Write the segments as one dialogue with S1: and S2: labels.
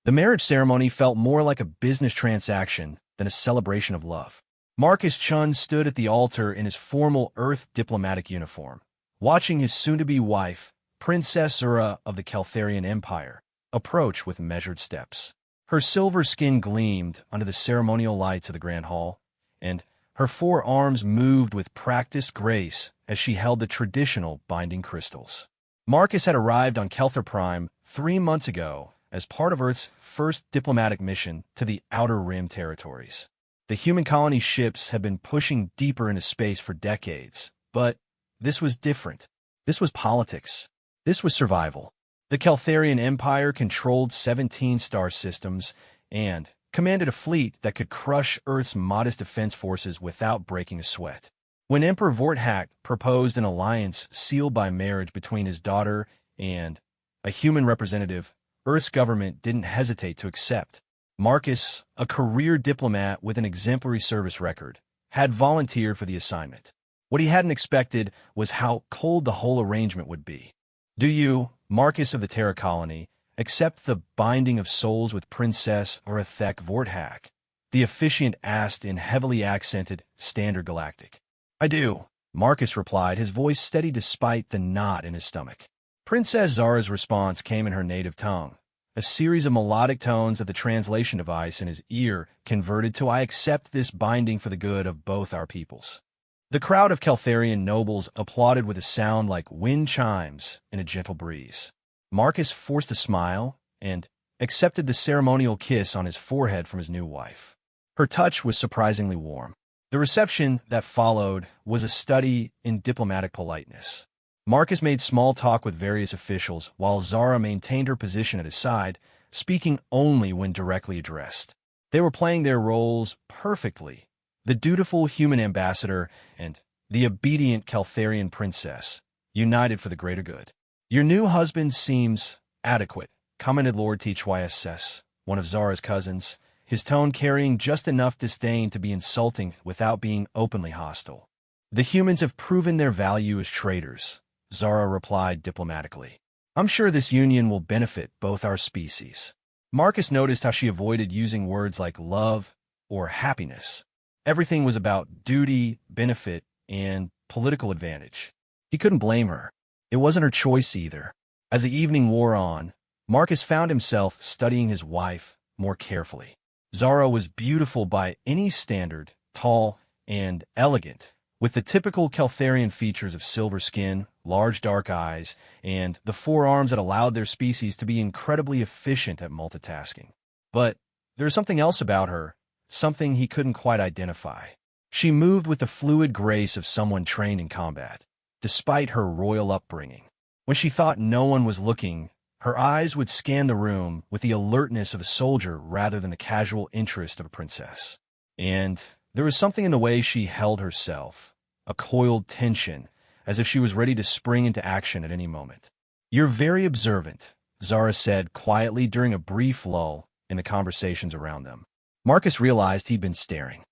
S1: The marriage ceremony felt more like a business transaction than a celebration of love. Marcus Chun stood at the altar in his formal Earth diplomatic uniform, watching his soon-to-be wife, Princess Zura of the Caltharian Empire, approach with measured steps. Her silver skin gleamed under the ceremonial lights of the Grand Hall, and her four arms moved with practiced grace as she held the traditional binding crystals. Marcus had arrived on Kelthar Prime 3 months ago as part of Earth's first diplomatic mission to the Outer Rim territories. The human colony ships had been pushing deeper into space for decades, but this was different. This was politics. This was survival. The Caltharian Empire controlled 17 star systems and commanded a fleet that could crush Earth's modest defense forces without breaking a sweat. When Emperor Vorthak proposed an alliance sealed by marriage between his daughter and a human representative, Earth's government didn't hesitate to accept. Marcus, a career diplomat with an exemplary service record, had volunteered for the assignment. What he hadn't expected was how cold the whole arrangement would be. "Do you, Marcus of the Terra Colony, accept the binding of souls with Princess Vorthak Vorthak?" the officiant asked in heavily accented Standard Galactic. "I do," Marcus replied, his voice steady despite the knot in his stomach. Princess Zara's response came in her native tongue. A series of melodic tones that the translation device in his ear converted to "I accept this binding for the good of both our peoples." The crowd of Caltharian nobles applauded with a sound like wind chimes in a gentle breeze. Marcus forced a smile and accepted the ceremonial kiss on his forehead from his new wife. Her touch was surprisingly warm. The reception that followed was a study in diplomatic politeness. Marcus made small talk with various officials, while Zara maintained her position at his side, speaking only when directly addressed. They were playing their roles perfectly: the dutiful human ambassador and the obedient Caltharian princess, united for the greater good. "Your new husband seems adequate," commented Lord Tchys, one of Zara's cousins, his tone carrying just enough disdain to be insulting without being openly hostile. "The humans have proven their value as traitors," Zara replied diplomatically. "I'm sure this union will benefit both our species." Marcus noticed how she avoided using words like love or happiness. Everything was about duty, benefit, and political advantage. He couldn't blame her. It wasn't her choice either. As the evening wore on, Marcus found himself studying his wife more carefully. Zara was beautiful by any standard, tall and elegant, with the typical Caltharian features of silver skin, large dark eyes, and the forearms that allowed their species to be incredibly efficient at multitasking. But there was something else about her, something he couldn't quite identify. She moved with the fluid grace of someone trained in combat, despite her royal upbringing. When she thought no one was looking, her eyes would scan the room with the alertness of a soldier rather than the casual interest of a princess. And there was something in the way she held herself, a coiled tension, as if she was ready to spring into action at any moment. "You're very observant," Zara said quietly during a brief lull in the conversations around them. Marcus realized he'd been staring.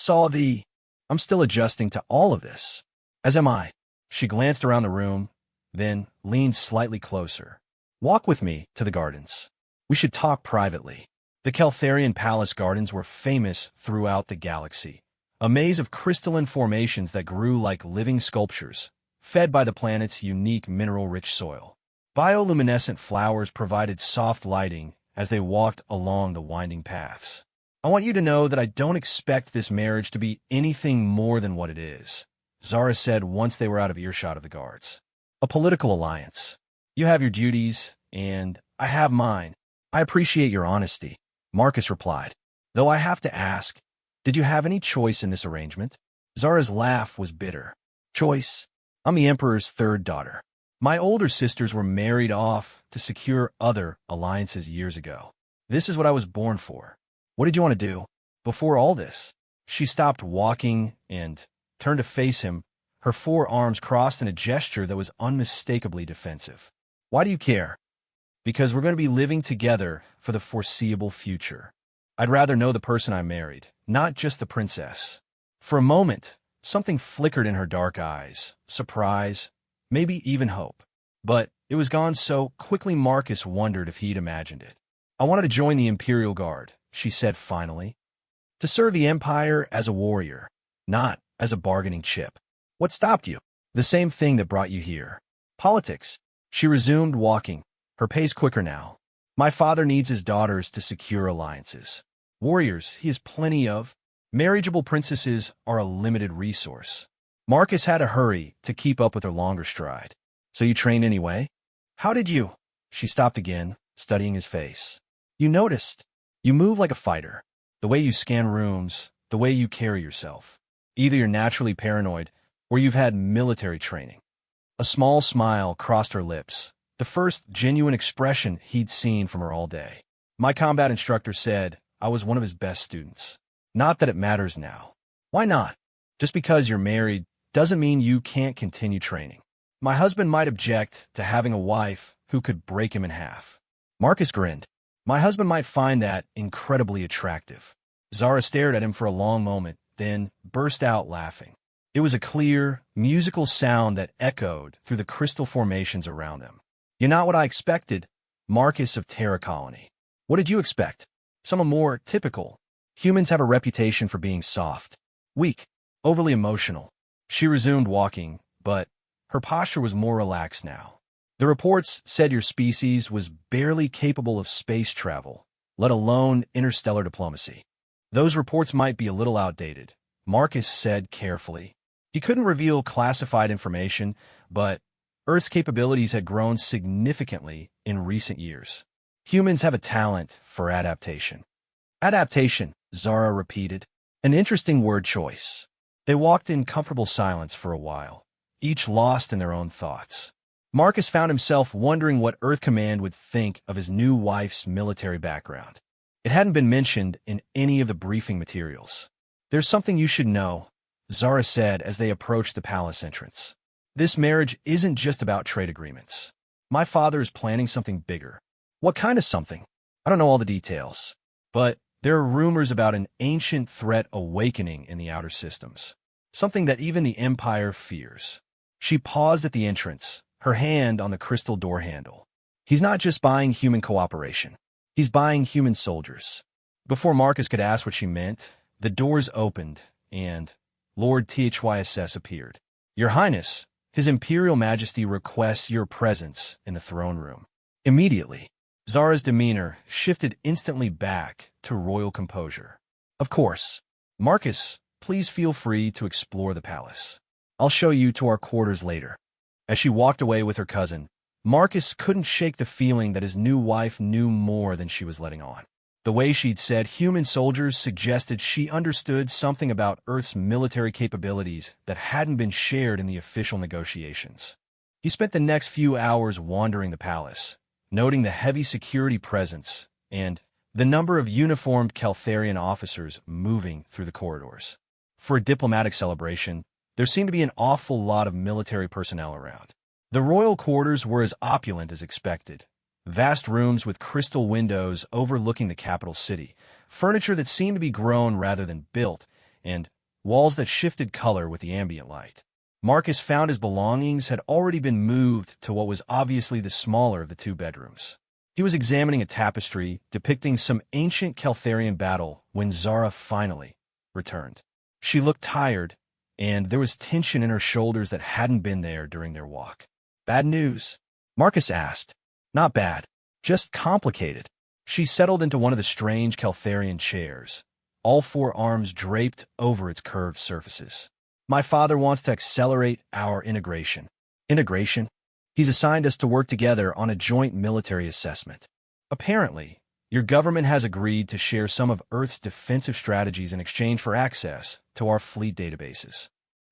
S1: "I'm still adjusting to all of this." "As am I." She glanced around the room, then leaned slightly closer. "Walk with me to the gardens. We should talk privately." The Caltharian palace gardens were famous throughout the galaxy, a maze of crystalline formations that grew like living sculptures, fed by the planet's unique mineral-rich soil. Bioluminescent flowers provided soft lighting as they walked along the winding paths. "I want you to know that I don't expect this marriage to be anything more than what it is," Zara said once they were out of earshot of the guards. "A political alliance. You have your duties, and I have mine." "I appreciate your honesty," Marcus replied. "Though I have to ask, did you have any choice in this arrangement?" Zara's laugh was bitter. "Choice? I'm the Emperor's third daughter. My older sisters were married off to secure other alliances years ago. This is what I was born for. What did you want to do? Before all this?" She stopped walking and turned to face him, her forearms crossed in a gesture that was unmistakably defensive. "Why do you care?" "Because we're going to be living together for the foreseeable future. I'd rather know the person I married, not just the princess." For a moment, something flickered in her dark eyes, surprise, maybe even hope. But it was gone so quickly Marcus wondered if he'd imagined it. I wanted to join the Imperial Guard, she said finally. To serve the Empire as a warrior, not as a bargaining chip. What stopped you? The same thing that brought you here. Politics. She resumed walking, her pace quicker now. My father needs his daughters to secure alliances. Warriors, he has plenty of. Marriageable princesses are a limited resource. Marcus had to hurry to keep up with her longer stride. So you trained anyway? How did you? She stopped again, studying his face. You noticed. You move like a fighter. The way you scan rooms, the way you carry yourself. Either you're naturally paranoid, or you've had military training. A small smile crossed her lips, the first genuine expression he'd seen from her all day. My combat instructor said I was one of his best students. Not that it matters now. Why not? Just because you're married doesn't mean you can't continue training. My husband might object to having a wife who could break him in half. Marcus grinned. My husband might find that incredibly attractive. Zara stared at him for a long moment, then burst out laughing. It was a clear, musical sound that echoed through the crystal formations around them. You're not what I expected, Marcus of Terra Colony. What did you expect? Someone more typical. Humans have a reputation for being soft, weak, overly emotional. She resumed walking, but her posture was more relaxed now. The reports said your species was barely capable of space travel, let alone interstellar diplomacy. Those reports might be a little outdated, Marcus said carefully. He couldn't reveal classified information, but Earth's capabilities had grown significantly in recent years. Humans have a talent for adaptation. Adaptation, Zara repeated. An interesting word choice. They walked in comfortable silence for a while, each lost in their own thoughts. Marcus found himself wondering what Earth Command would think of his new wife's military background. It hadn't been mentioned in any of the briefing materials. There's something you should know, Zara said as they approached the palace entrance. This marriage isn't just about trade agreements. My father is planning something bigger. What kind of something? I don't know all the details, but there are rumors about an ancient threat awakening in the outer systems, something that even the Empire fears. She paused at the entrance, her hand on the crystal door handle. He's not just buying human cooperation. He's buying human soldiers. Before Marcus could ask what she meant, the doors opened, and Lord HFY appeared. Your Highness, His Imperial Majesty requests your presence in the throne room. Immediately, Zara's demeanor shifted instantly back to royal composure. Of course. Marcus, please feel free to explore the palace. I'll show you to our quarters later. As she walked away with her cousin, Marcus couldn't shake the feeling that his new wife knew more than she was letting on. The way she'd said human soldiers suggested she understood something about Earth's military capabilities that hadn't been shared in the official negotiations. He spent the next few hours wandering the palace, noting the heavy security presence and the number of uniformed Caltharian officers moving through the corridors. For a diplomatic celebration, there seemed to be an awful lot of military personnel around. The royal quarters were as opulent as expected. Vast rooms with crystal windows overlooking the capital city, furniture that seemed to be grown rather than built, and walls that shifted color with the ambient light. Marcus found his belongings had already been moved to what was obviously the smaller of the two bedrooms. He was examining a tapestry depicting some ancient Caltharian battle when Zara finally returned. She looked tired, and there was tension in her shoulders that hadn't been there during their walk. Bad news? Marcus asked. Not bad, just complicated. She settled into one of the strange Caltharian chairs, all four arms draped over its curved surfaces. My father wants to accelerate our integration. Integration? He's assigned us to work together on a joint military assessment. Apparently, your government has agreed to share some of Earth's defensive strategies in exchange for access to our fleet databases.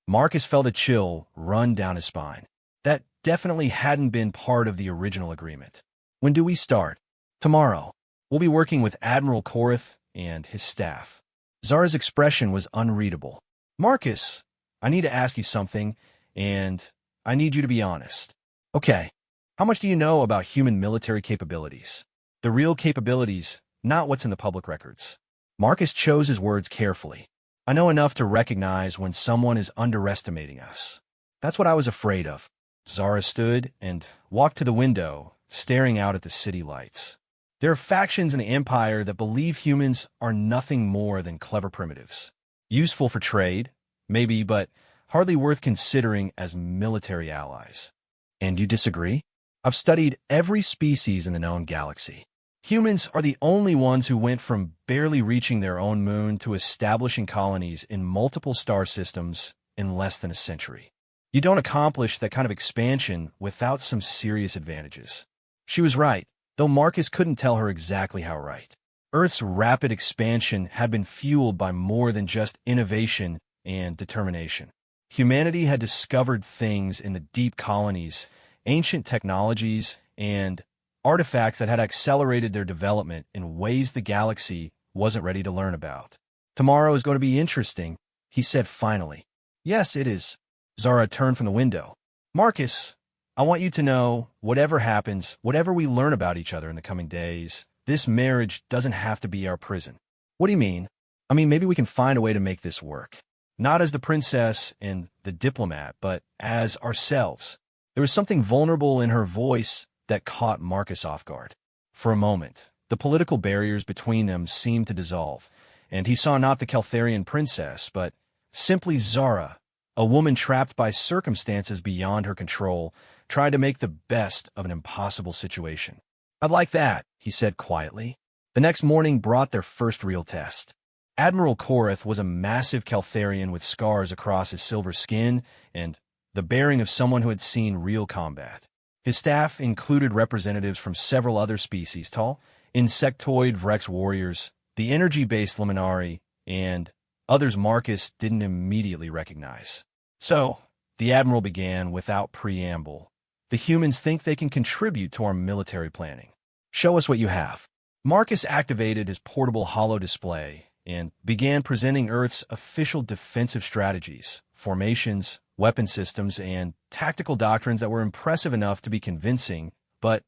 S1: Marcus felt a chill run down his spine. That definitely hadn't been part of the original agreement. When do we start? Tomorrow. We'll be working with Admiral Korath and his staff. Zara's expression was unreadable. Marcus, I need to ask you something, and I need you to be honest. Okay, how much do you know about human military capabilities? The real capabilities, not what's in the public records. Marcus chose his words carefully. I know enough to recognize when someone is underestimating us. That's what I was afraid of. Zara stood and walked to the window, staring out at the city lights. There are factions in the Empire that believe humans are nothing more than clever primitives. Useful for trade, maybe, but hardly worth considering as military allies. And you disagree? I've studied every species in the known galaxy. Humans are the only ones who went from barely reaching their own moon to establishing colonies in multiple star systems in less than a century. You don't accomplish that kind of expansion without some serious advantages. She was right, though Marcus couldn't tell her exactly how right. Earth's rapid expansion had been fueled by more than just innovation and determination. Humanity had discovered things in the deep colonies, ancient technologies, and artifacts that had accelerated their development in ways the galaxy wasn't ready to learn about. Tomorrow is going to be interesting, he said finally. Yes, it is. Zara turned from the window. Marcus, I want you to know, whatever happens, whatever we learn about each other in the coming days, this marriage doesn't have to be our prison. What do you mean? I mean, maybe we can find a way to make this work. Not as the princess and the diplomat, but as ourselves. There was something vulnerable in her voice that caught Marcus off guard. For a moment, the political barriers between them seemed to dissolve, and he saw not the Caltharian princess, but simply Zara, a woman trapped by circumstances beyond her control, trying to make the best of an impossible situation. I'd like that, he said quietly. The next morning brought their first real test. Admiral Korath was a massive Caltharian with scars across his silver skin and the bearing of someone who had seen real combat. His staff included representatives from several other species, tall, insectoid Vrex warriors, the energy-based Luminari, and others Marcus didn't immediately recognize. So, the Admiral began without preamble. The humans think they can contribute to our military planning. Show us what you have. Marcus activated his portable holo display and began presenting Earth's official defensive strategies, formations, weapon systems, and tactical doctrines that were impressive enough to be convincing, but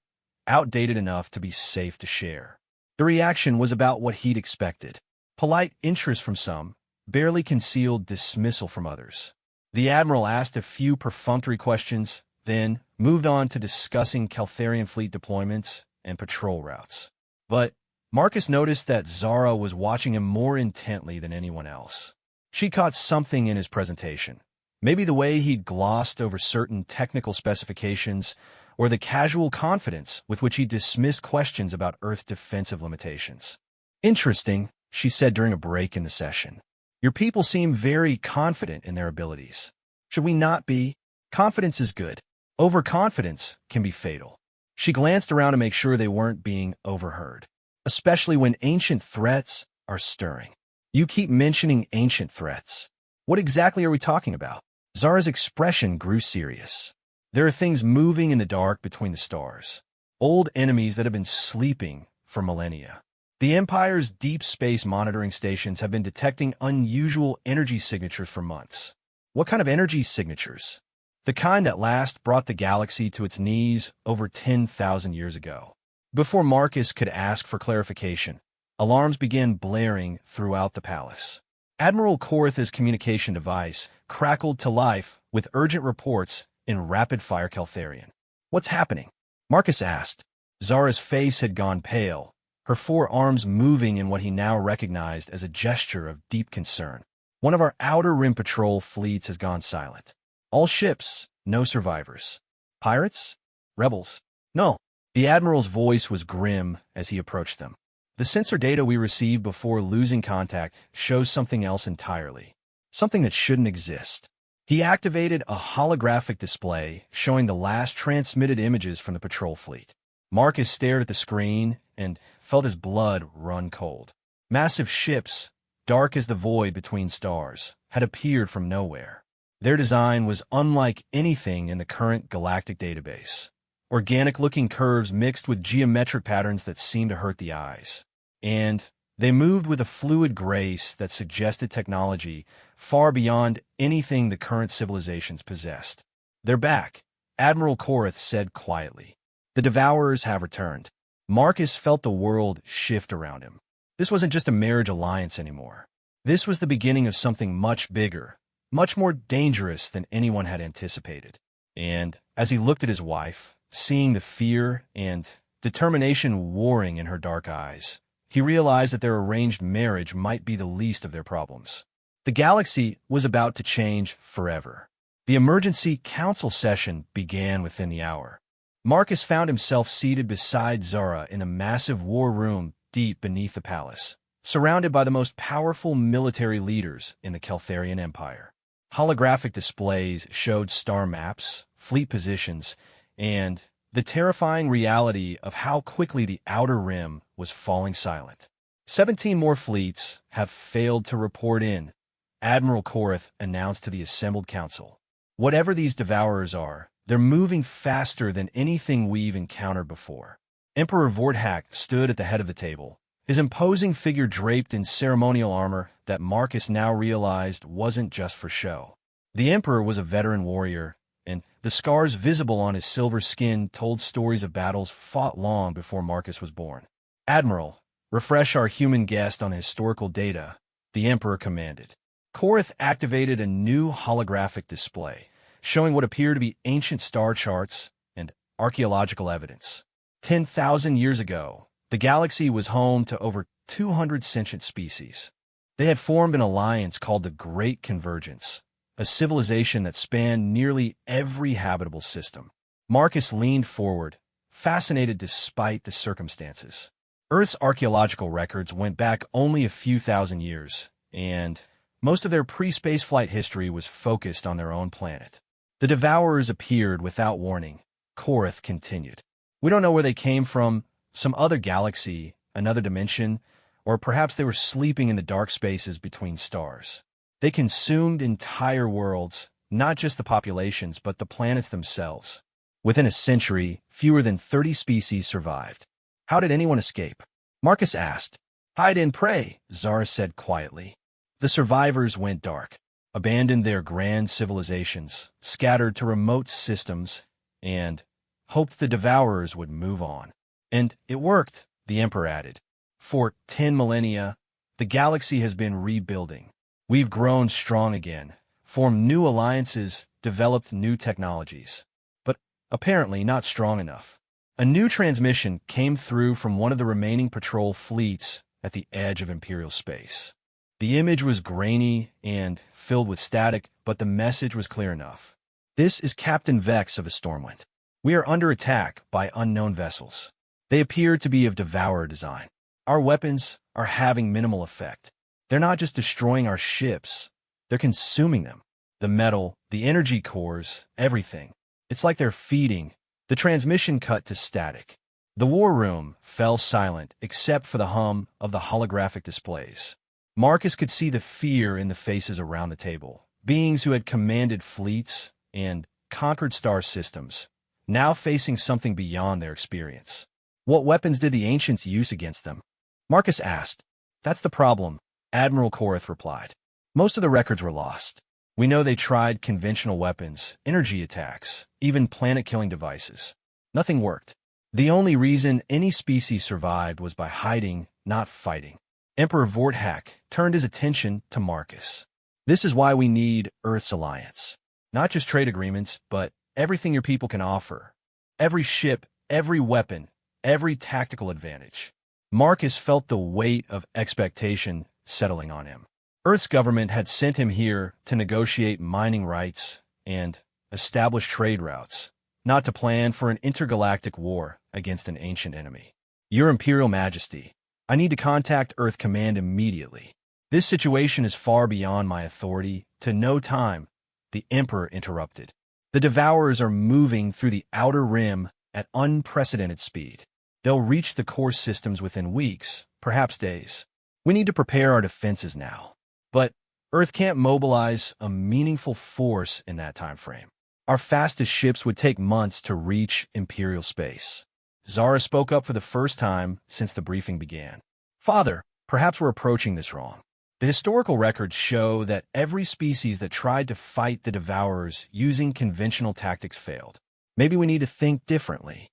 S1: outdated enough to be safe to share. The reaction was about what he'd expected. Polite interest from some, barely concealed dismissal from others. The Admiral asked a few perfunctory questions, then moved on to discussing Caltharian fleet deployments and patrol routes. But Marcus noticed that Zara was watching him more intently than anyone else. She caught something in his presentation. Maybe the way he'd glossed over certain technical specifications, or the casual confidence with which he dismissed questions about Earth's defensive limitations. Interesting, she said during a break in the session. Your people seem very confident in their abilities. Should we not be? Confidence is good. Overconfidence can be fatal. She glanced around to make sure they weren't being overheard, especially when ancient threats are stirring. You keep mentioning ancient threats. What exactly are we talking about? Zara's expression grew serious. There are things moving in the dark between the stars. Old enemies that have been sleeping for millennia. The Empire's deep space monitoring stations have been detecting unusual energy signatures for months. What kind of energy signatures? The kind that last brought the galaxy to its knees over 10,000 years ago. Before Marcus could ask for clarification, alarms began blaring throughout the palace. Admiral Korath's communication device crackled to life with urgent reports in rapid-fire Caltharian. What's happening? Marcus asked. Zara's face had gone pale, her four arms moving in what he now recognized as a gesture of deep concern. One of our outer rim patrol fleets has gone silent. All ships, no survivors. Pirates? Rebels? No. The Admiral's voice was grim as he approached them. The sensor data we received before losing contact shows something else entirely. Something that shouldn't exist. He activated a holographic display showing the last transmitted images from the patrol fleet. Marcus stared at the screen and felt his blood run cold. Massive ships, dark as the void between stars, had appeared from nowhere. Their design was unlike anything in the current Galactic database. Organic-looking curves mixed with geometric patterns that seemed to hurt the eyes. And they moved with a fluid grace that suggested technology far beyond anything the current civilizations possessed. They're back, Admiral Korath said quietly. The Devourers have returned. Marcus felt the world shift around him. This wasn't just a marriage alliance anymore. This was the beginning of something much bigger, much more dangerous than anyone had anticipated. And as he looked at his wife, seeing the fear and determination warring in her dark eyes. He realized that their arranged marriage might be the least of their problems. The galaxy was about to change forever. The emergency council session began within the hour. Marcus found himself seated beside Zara in a massive war room deep beneath the palace, surrounded by the most powerful military leaders in the Keltharian Empire. Holographic displays showed star maps, fleet positions, and the terrifying reality of how quickly the Outer Rim was falling silent. 17 more fleets have failed to report in, Admiral Korath announced to the assembled council. Whatever these devourers are, they're moving faster than anything we've encountered before. Emperor Vorthak stood at the head of the table, his imposing figure draped in ceremonial armor that Marcus now realized wasn't just for show. The Emperor was a veteran warrior, and the scars visible on his silver skin told stories of battles fought long before Marcus was born. "Admiral, refresh our human guest on the historical data," the Emperor commanded. Korath activated a new holographic display, showing what appeared to be ancient star charts and archaeological evidence. 10,000 years ago, the galaxy was home to over 200 sentient species. They had formed an alliance called the Great Convergence, a civilization that spanned nearly every habitable system. Marcus leaned forward, fascinated despite the circumstances. Earth's archaeological records went back only a few thousand years, and most of their pre-spaceflight history was focused on their own planet. The Devourers appeared without warning. Korath continued. "We don't know where they came from, some other galaxy, another dimension, or perhaps they were sleeping in the dark spaces between stars. They consumed entire worlds, not just the populations, but the planets themselves. Within a century, fewer than 30 species survived. How did anyone escape?" Marcus asked. "Hide and pray," Zara said quietly. The survivors went dark, abandoned their grand civilizations, scattered to remote systems, and hoped the Devourers would move on. "And it worked," the Emperor added. "For 10 millennia, the galaxy has been rebuilding. We've grown strong again, formed new alliances, developed new technologies. But apparently not strong enough." A new transmission came through from one of the remaining patrol fleets at the edge of Imperial space. The image was grainy and filled with static, but the message was clear enough. "This is Captain Vex of the Stormwind. We are under attack by unknown vessels. They appear to be of Devourer design. Our weapons are having minimal effect. They're not just destroying our ships, they're consuming them. The metal, the energy cores, everything. It's like they're feeding." The transmission cut to static. The war room fell silent except for the hum of the holographic displays. Marcus could see the fear in the faces around the table. Beings who had commanded fleets and conquered star systems, now facing something beyond their experience. "What weapons did the ancients use against them?" Marcus asked. "That's the problem," Admiral Korath replied. "Most of the records were lost. We know they tried conventional weapons, energy attacks, even planet-killing devices. Nothing worked. The only reason any species survived was by hiding, not fighting." Emperor Vorthak turned his attention to Marcus. "This is why we need Earth's alliance. Not just trade agreements, but everything your people can offer. Every ship, every weapon, every tactical advantage." Marcus felt the weight of expectation settling on him. Earth's government had sent him here to negotiate mining rights and establish trade routes, not to plan for an intergalactic war against an ancient enemy. "Your Imperial Majesty, I need to contact Earth Command immediately. This situation is far beyond my authority. To no time," the Emperor interrupted. "The Devourers are moving through the Outer Rim at unprecedented speed. They'll reach the core systems within weeks, perhaps days. We need to prepare our defenses now. But Earth can't mobilize a meaningful force in that time frame. Our fastest ships would take months to reach Imperial space." Zara spoke up for the first time since the briefing began. "Father, perhaps we're approaching this wrong. The historical records show that every species that tried to fight the Devourers using conventional tactics failed. Maybe we need to think differently."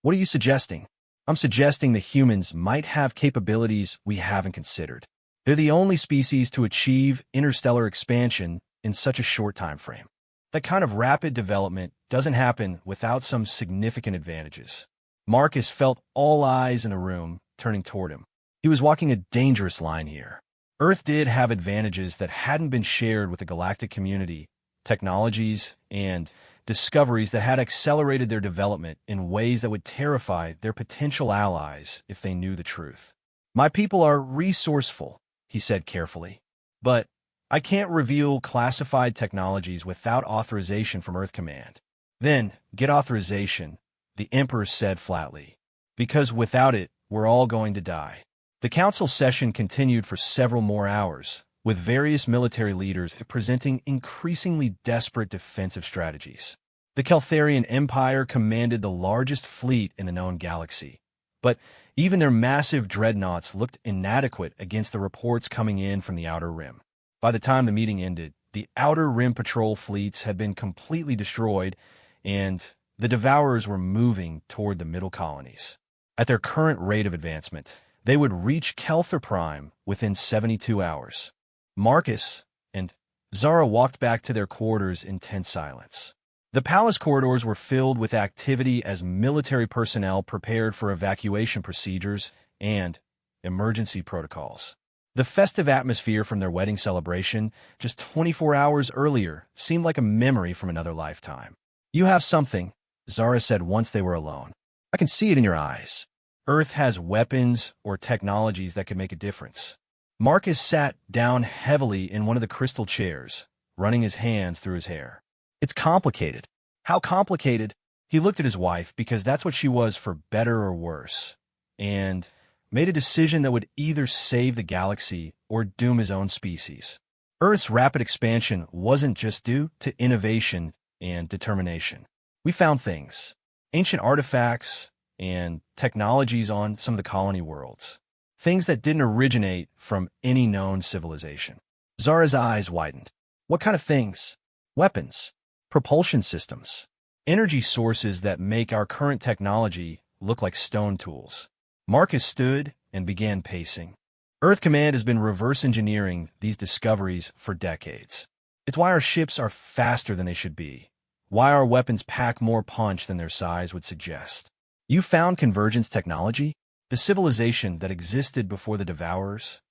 S1: "What are you suggesting?" "I'm suggesting the humans might have capabilities we haven't considered. They're the only species to achieve interstellar expansion in such a short time frame. That kind of rapid development doesn't happen without some significant advantages." Marcus felt all eyes in the room turning toward him. He was walking a dangerous line here. Earth did have advantages that hadn't been shared with the galactic community, technologies and discoveries that had accelerated their development in ways that would terrify their potential allies if they knew the truth. My people are resourceful, he said carefully, but I can't reveal classified technologies without authorization from Earth Command. Then, get authorization, the Emperor said flatly, because without it, we're all going to die. The council session continued for several more hours, with various military leaders presenting increasingly desperate defensive strategies. The Keltharian Empire commanded the largest fleet in the known galaxy, but even their massive dreadnoughts looked inadequate against the reports coming in from the Outer Rim. By the time the meeting ended, the Outer Rim patrol fleets had been completely destroyed, and the Devourers were moving toward the middle colonies. At their current rate of advancement, they would reach Kelthar Prime within 72 hours. Marcus and Zara walked back to their quarters in tense silence. The palace corridors were filled with activity as military personnel prepared for evacuation procedures and emergency protocols. The festive atmosphere from their wedding celebration just 24 hours earlier seemed like a memory from another lifetime. You have something, Zara said once they were alone. I can see it in your eyes. Earth has weapons or technologies that could make a difference. Marcus sat down heavily in one of the crystal chairs, running his hands through his hair. It's complicated. How complicated? He looked at his wife because that's what she was for better or worse, and made a decision that would either save the galaxy or doom his own species. Earth's rapid expansion wasn't just due to innovation and determination. We found things, ancient artifacts, and technologies on some of the colony worlds. Things that didn't originate from any known civilization. Zara's eyes widened. What kind of things? Weapons, propulsion systems, energy sources that make our current technology look like stone tools. Marcus stood and began pacing. Earth Command has been reverse engineering these discoveries for decades. It's why our ships are faster than they should be, why our weapons pack more punch than their size would suggest. You found convergence technology? The civilization that existed before the Devourers?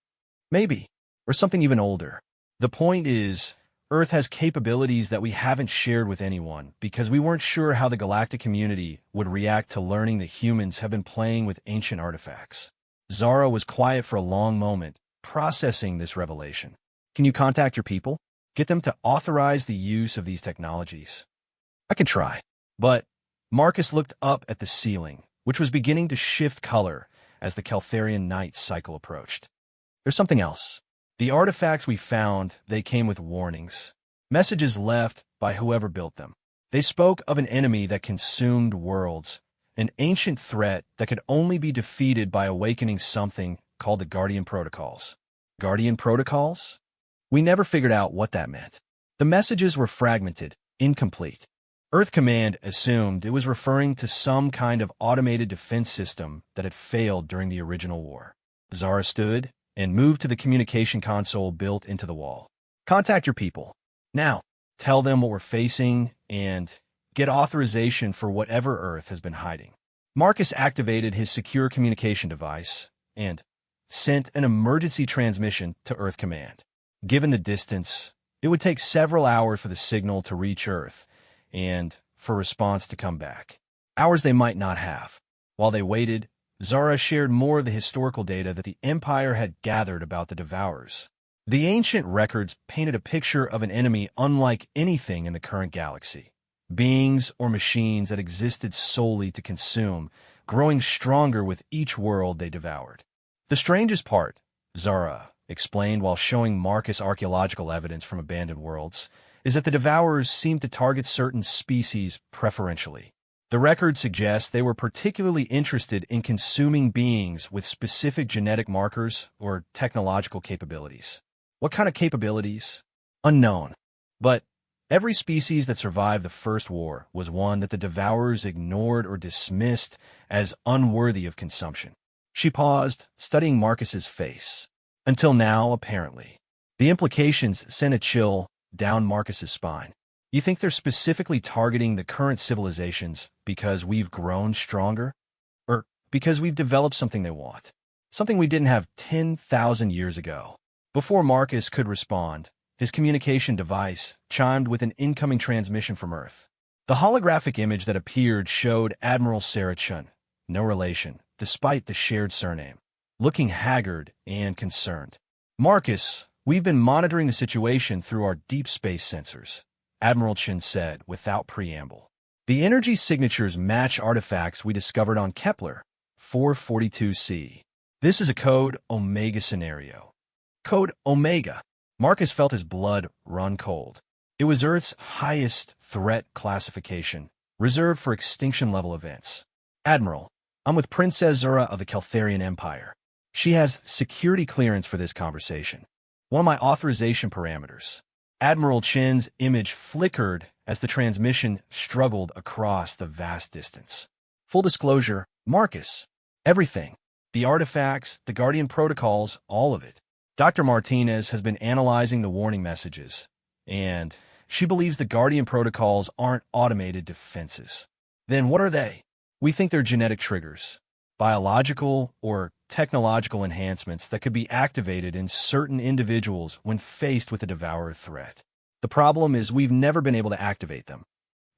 S1: Maybe, or something even older. The point is, Earth has capabilities that we haven't shared with anyone because we weren't sure how the galactic community would react to learning that humans have been playing with ancient artifacts. Zara was quiet for a long moment, processing this revelation. Can you contact your people? Get them to authorize the use of these technologies. I can try, but Marcus looked up at the ceiling, which was beginning to shift color as the Keltharian night cycle approached. There's something else. The artifacts we found, they came with warnings. Messages left by whoever built them. They spoke of an enemy that consumed worlds, an ancient threat that could only be defeated by awakening something called the Guardian Protocols. Guardian Protocols? We never figured out what that meant. The messages were fragmented, incomplete. Earth Command assumed it was referring to some kind of automated defense system that had failed during the original war. Zara stood and moved to the communication console built into the wall. Contact your people. Now, tell them what we're facing and get authorization for whatever Earth has been hiding. Marcus activated his secure communication device and sent an emergency transmission to Earth Command. Given the distance, it would take several hours for the signal to reach Earth, and for response to come back. Hours they might not have. While they waited, Zara shared more of the historical data that the Empire had gathered about the Devourers. The ancient records painted a picture of an enemy unlike anything in the current galaxy. Beings or machines that existed solely to consume, growing stronger with each world they devoured. The strangest part, Zara explained while showing Marcus archaeological evidence from abandoned worlds, is that the Devourers seem to target certain species preferentially. The records suggest they were particularly interested in consuming beings with specific genetic markers or technological capabilities. What kind of capabilities? Unknown. But every species that survived the First War was one that the Devourers ignored or dismissed as unworthy of consumption. She paused, studying Marcus's face. Until now, apparently. The implications sent a chill down Marcus's spine. You think they're specifically targeting the current civilizations because we've grown stronger? Because we've developed something they want. Something we didn't have 10,000 years ago. Before Marcus could respond, his communication device chimed with an incoming transmission from Earth. The holographic image that appeared showed Admiral Sarah Chun, no relation, despite the shared surname, looking haggard and concerned. Marcus, we've been monitoring the situation through our deep space sensors, Admiral Chun said without preamble. The energy signatures match artifacts we discovered on Kepler 442c. This is a Code Omega scenario. Code Omega. Marcus felt his blood run cold. It was Earth's highest threat classification, reserved for extinction-level events. Admiral, I'm with Princess Zura of the Keltharian Empire. She has security clearance for this conversation. One of my authorization parameters. Admiral Chin's image flickered as the transmission struggled across the vast distance. Full disclosure, Marcus. Everything. The artifacts, the Guardian protocols, all of it. Dr. Martinez has been analyzing the warning messages, and she believes the Guardian protocols aren't automated defenses. Then what are they? We think they're genetic triggers, biological or technological enhancements that could be activated in certain individuals when faced with a devourer threat. The problem is we've never been able to activate them.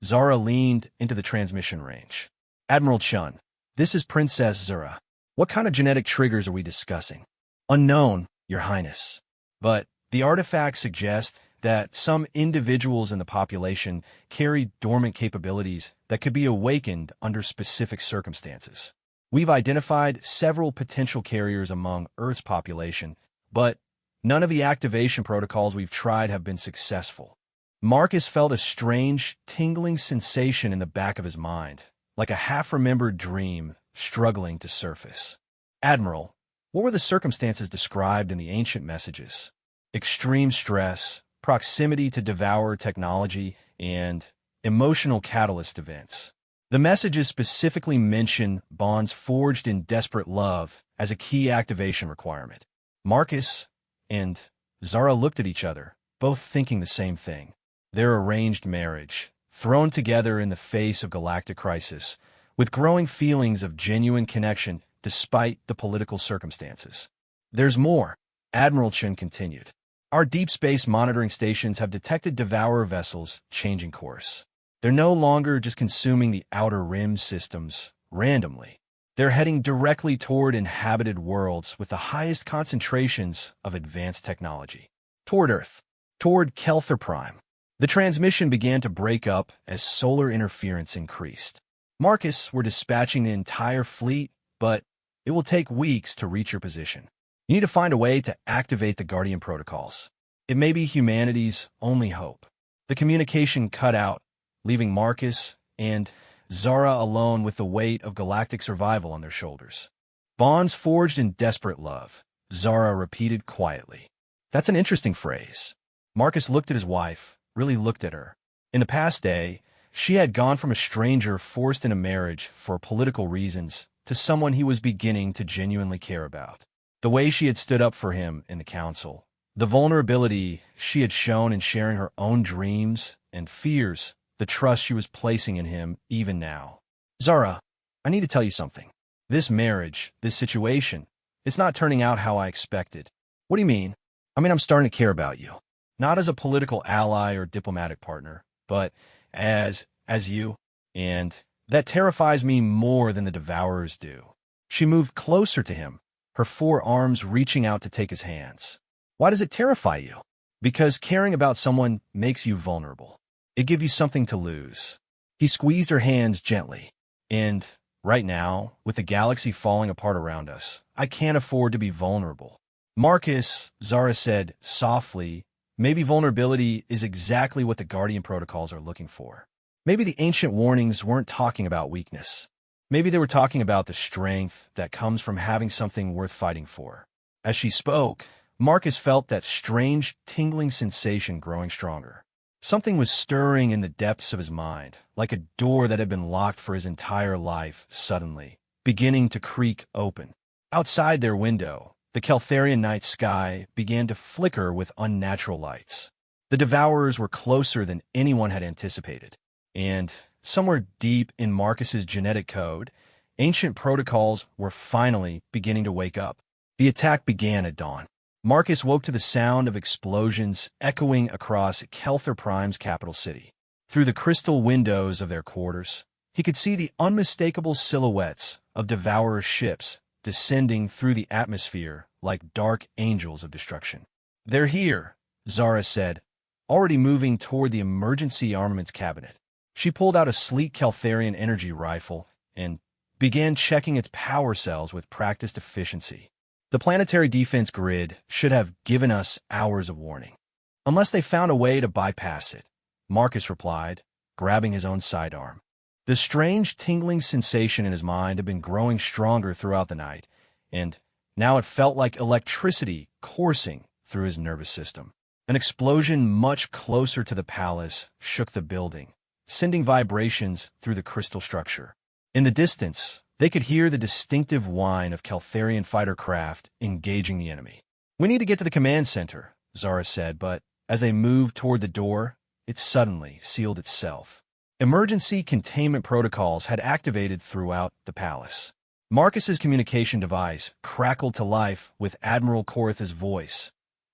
S1: Zara leaned into the transmission range. Admiral Chun, this is Princess Zura. What kind of genetic triggers are we discussing? Unknown, Your Highness. But the artifacts suggest that some individuals in the population carry dormant capabilities that could be awakened under specific circumstances. We've identified several potential carriers among Earth's population, but none of the activation protocols we've tried have been successful. Marcus felt a strange, tingling sensation in the back of his mind, like a half-remembered dream struggling to surface. Admiral, what were the circumstances described in the ancient messages? Extreme stress, proximity to devourer technology, and emotional catalyst events. The messages specifically mention bonds forged in desperate love as a key activation requirement. Marcus and Zara looked at each other, both thinking the same thing. Their arranged marriage, thrown together in the face of galactic crisis, with growing feelings of genuine connection despite the political circumstances. There's more, Admiral Chun continued. Our deep space monitoring stations have detected devourer vessels changing course. They're no longer just consuming the outer rim systems randomly. They're heading directly toward inhabited worlds with the highest concentrations of advanced technology. Toward Earth. Toward Kelthar Prime. The transmission began to break up as solar interference increased. Marcus, we're dispatching the entire fleet, but it will take weeks to reach your position. You need to find a way to activate the Guardian protocols. It may be humanity's only hope. The communication cut out, leaving Marcus and Zara alone with the weight of galactic survival on their shoulders. Bonds forged in desperate love, Zara repeated quietly. That's an interesting phrase. Marcus looked at his wife, really looked at her. In the past day, she had gone from a stranger forced into marriage for political reasons to someone he was beginning to genuinely care about. The way she had stood up for him in the council, the vulnerability she had shown in sharing her own dreams and fears, the trust she was placing in him even now. Zara, I need to tell you something. This marriage, this situation, it's not turning out how I expected. What do you mean? I'm starting to care about you. Not as a political ally or diplomatic partner, but as you. And that terrifies me more than the devourers do. She moved closer to him, her forearms reaching out to take his hands. Why does it terrify you? Because caring about someone makes you vulnerable. It gives you something to lose. He squeezed her hands gently. And right now, with the galaxy falling apart around us, I can't afford to be vulnerable. Marcus, Zara said softly, maybe vulnerability is exactly what the Guardian protocols are looking for. Maybe the ancient warnings weren't talking about weakness. Maybe they were talking about the strength that comes from having something worth fighting for. As she spoke, Marcus felt that strange, tingling sensation growing stronger. Something was stirring in the depths of his mind, like a door that had been locked for his entire life, suddenly, beginning to creak open. Outside their window, the Keltharian night sky began to flicker with unnatural lights. The devourers were closer than anyone had anticipated. And somewhere deep in Marcus's genetic code, Ancient protocols were finally beginning to wake up. The attack began at dawn. Marcus woke to the sound of explosions echoing across Kelthar Prime's capital city. Through the crystal windows of their quarters, he could see the unmistakable silhouettes of Devourer's ships descending through the atmosphere like dark angels of destruction. "They're here," Zara said, already moving toward the emergency armaments cabinet. She pulled out a sleek Keltharian energy rifle and began checking its power cells with practiced efficiency. The planetary defense grid should have given us hours of warning. "Unless they found a way to bypass it," Marcus replied, grabbing his own sidearm. The strange tingling sensation in his mind had been growing stronger throughout the night, and now it felt like electricity coursing through his nervous system. An explosion much closer to the palace shook the building, sending vibrations through the crystal structure. In the distance, they could hear the distinctive whine of Keltharian fighter craft engaging the enemy. "We need to get to the command center," Zara said, but as they moved toward the door, it suddenly sealed itself. Emergency containment protocols had activated throughout the palace. Marcus's communication device crackled to life with Admiral Koritha's voice.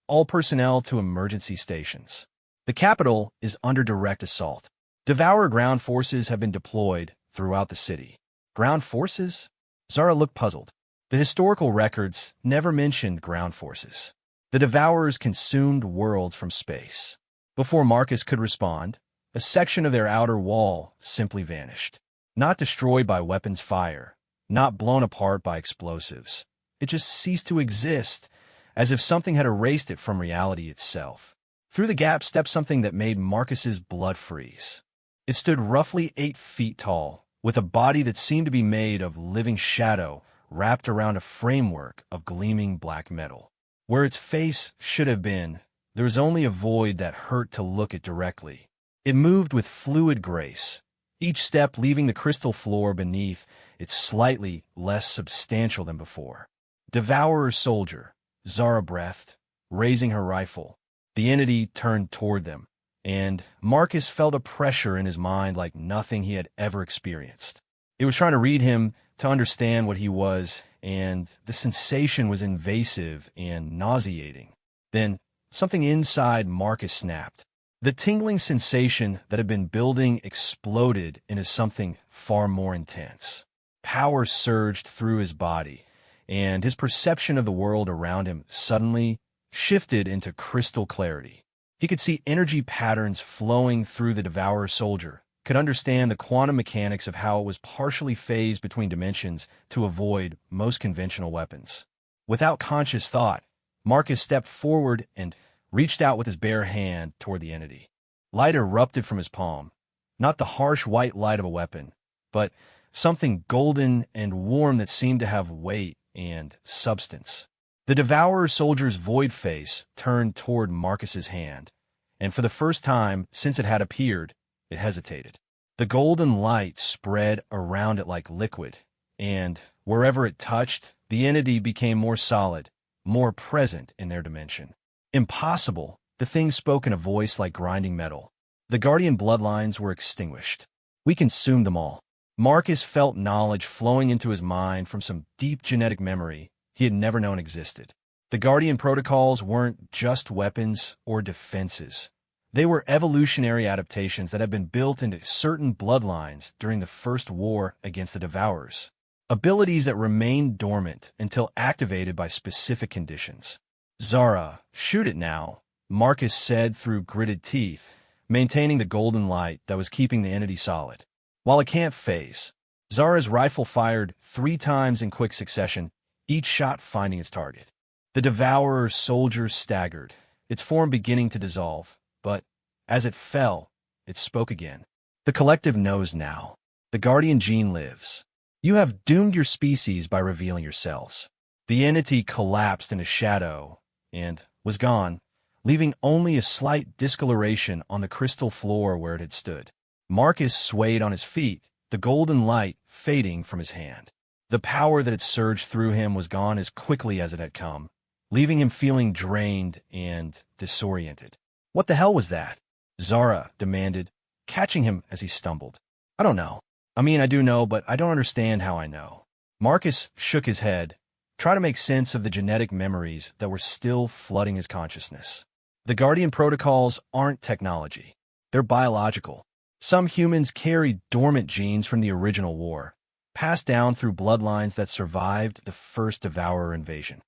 S1: "All personnel to emergency stations. The capital is under direct assault. Devourer ground forces have been deployed throughout the city." "Ground forces?" Zara looked puzzled. The historical records never mentioned ground forces. The Devourers consumed worlds from space. Before Marcus could respond, a section of their outer wall simply vanished. Not destroyed by weapons fire, not blown apart by explosives. It just ceased to exist, as if something had erased it from reality itself. Through the gap stepped something that made Marcus's blood freeze. It stood roughly 8 feet tall, with a body that seemed to be made of living shadow wrapped around a framework of gleaming black metal. Where its face should have been, there was only a void that hurt to look at directly. It moved with fluid grace, each step leaving the crystal floor beneath it slightly less substantial than before. "Devourer soldier," Zara breathed, raising her rifle. The entity turned toward them, and Marcus felt a pressure in his mind like nothing he had ever experienced. It was trying to read him, to understand what he was, and the sensation was invasive and nauseating. Then something inside Marcus snapped. The tingling sensation that had been building exploded into something far more intense. Power surged through his body, and his perception of the world around him suddenly shifted into crystal clarity. He could see energy patterns flowing through the Devourer soldier, could understand the quantum mechanics of how it was partially phased between dimensions to avoid most conventional weapons. Without conscious thought, Marcus stepped forward and reached out with his bare hand toward the entity. Light erupted from his palm, not the harsh white light of a weapon, but something golden and warm that seemed to have weight and substance. The Devourer soldier's void face turned toward Marcus's hand, and for the first time since it had appeared, it hesitated. The golden light spread around it like liquid, and wherever it touched, the entity became more solid, more present in their dimension. "Impossible," the thing spoke in a voice like grinding metal. "The Guardian bloodlines were extinguished. We consumed them all." Marcus felt knowledge flowing into his mind from some deep genetic memory he had never known existed. The Guardian protocols weren't just weapons or defenses. They were evolutionary adaptations that had been built into certain bloodlines during the First War against the Devourers. Abilities that remained dormant until activated by specific conditions. "Zara, shoot it now," Marcus said through gritted teeth, maintaining the golden light that was keeping the entity solid. While it can't phase, Zara's rifle fired 3 times in quick succession, each shot finding its target. The Devourer soldier staggered, its form beginning to dissolve, but as it fell, it spoke again. "The collective knows now. The Guardian gene lives. You have doomed your species by revealing yourselves." The entity collapsed into shadow and was gone, leaving only a slight discoloration on the crystal floor where it had stood. Marcus swayed on his feet, the golden light fading from his hand. The power that had surged through him was gone as quickly as it had come, leaving him feeling drained and disoriented. "What the hell was that?" Zara demanded, catching him as he stumbled. "I don't know." I mean, I do know, but I don't understand how I know. Marcus shook his head, trying to make sense of the genetic memories that were still flooding his consciousness. The Guardian protocols aren't technology. They're biological. Some humans carry dormant genes from the original war, passed down through bloodlines that survived the first Devourer invasion.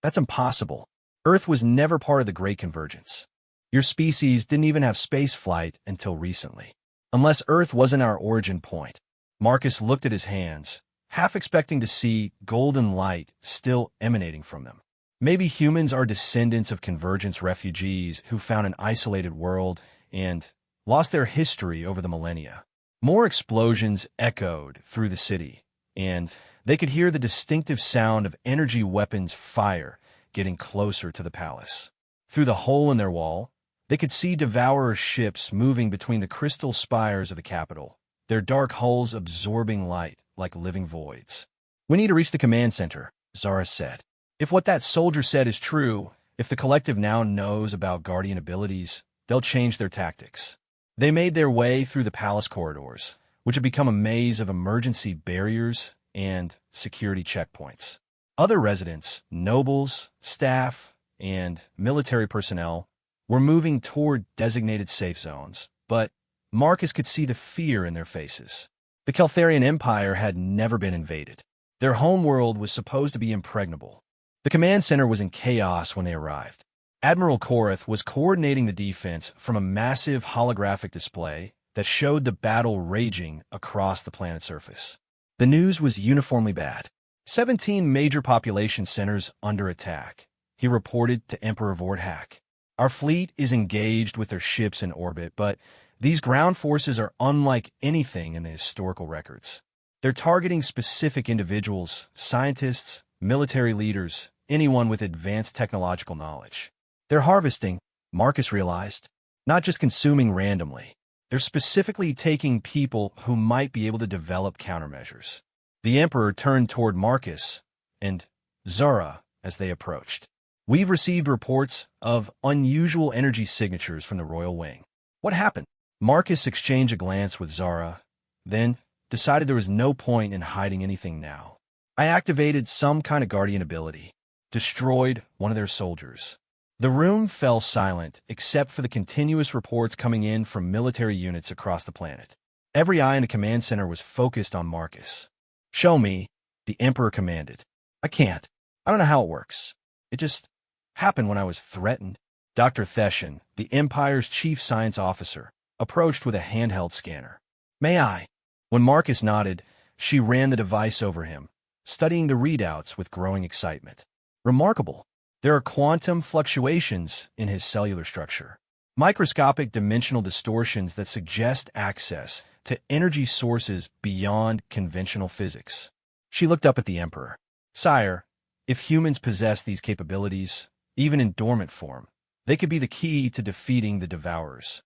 S1: That's impossible. Earth was never part of the Great Convergence. Your species didn't even have space flight until recently. Unless Earth wasn't our origin point. Marcus looked at his hands, half expecting to see golden light still emanating from them. Maybe humans are descendants of convergence refugees who found an isolated world and lost their history over the millennia. More explosions echoed through the city, and they could hear the distinctive sound of energy weapons fire getting closer to the palace. Through the hole in their wall, they could see Devourer ships moving between the crystal spires of the capital, their dark hulls absorbing light like living voids. "We need to reach the command center," Zara said. "If what that soldier said is true, if the collective now knows about Guardian abilities, they'll change their tactics." They made their way through the palace corridors, which had become a maze of emergency barriers and security checkpoints. Other residents, nobles, staff, and military personnel were moving toward designated safe zones, but Marcus could see the fear in their faces. The Keltharian Empire had never been invaded. Their homeworld was supposed to be impregnable. The command center was in chaos when they arrived. Admiral Korath was coordinating the defense from a massive holographic display that showed the battle raging across the planet's surface. The news was uniformly bad. 17 major population centers under attack, he reported to Emperor Vordhak. "Our fleet is engaged with their ships in orbit, but these ground forces are unlike anything in the historical records. They're targeting specific individuals, scientists, military leaders, anyone with advanced technological knowledge. They're harvesting," Marcus realized, "not just consuming randomly. They're specifically taking people who might be able to develop countermeasures." The Emperor turned toward Marcus and Zara as they approached. "We've received reports of unusual energy signatures from the Royal Wing." "What happened?" Marcus exchanged a glance with Zara, then decided there was no point in hiding anything now. "I activated some kind of Guardian ability. Destroyed one of their soldiers." The room fell silent except for the continuous reports coming in from military units across the planet. Every eye in the command center was focused on Marcus. "Show me," the Emperor commanded. "I can't. I don't know how it works. It just happened when I was threatened." Dr. Theshan, the Empire's chief science officer, approached with a handheld scanner. "May I?" When Marcus nodded, she ran the device over him, studying the readouts with growing excitement. "Remarkable. There are quantum fluctuations in his cellular structure. Microscopic dimensional distortions that suggest access to energy sources beyond conventional physics." She looked up at the Emperor. "Sire, if humans possess these capabilities, even in dormant form, they could be the key to defeating the Devourers."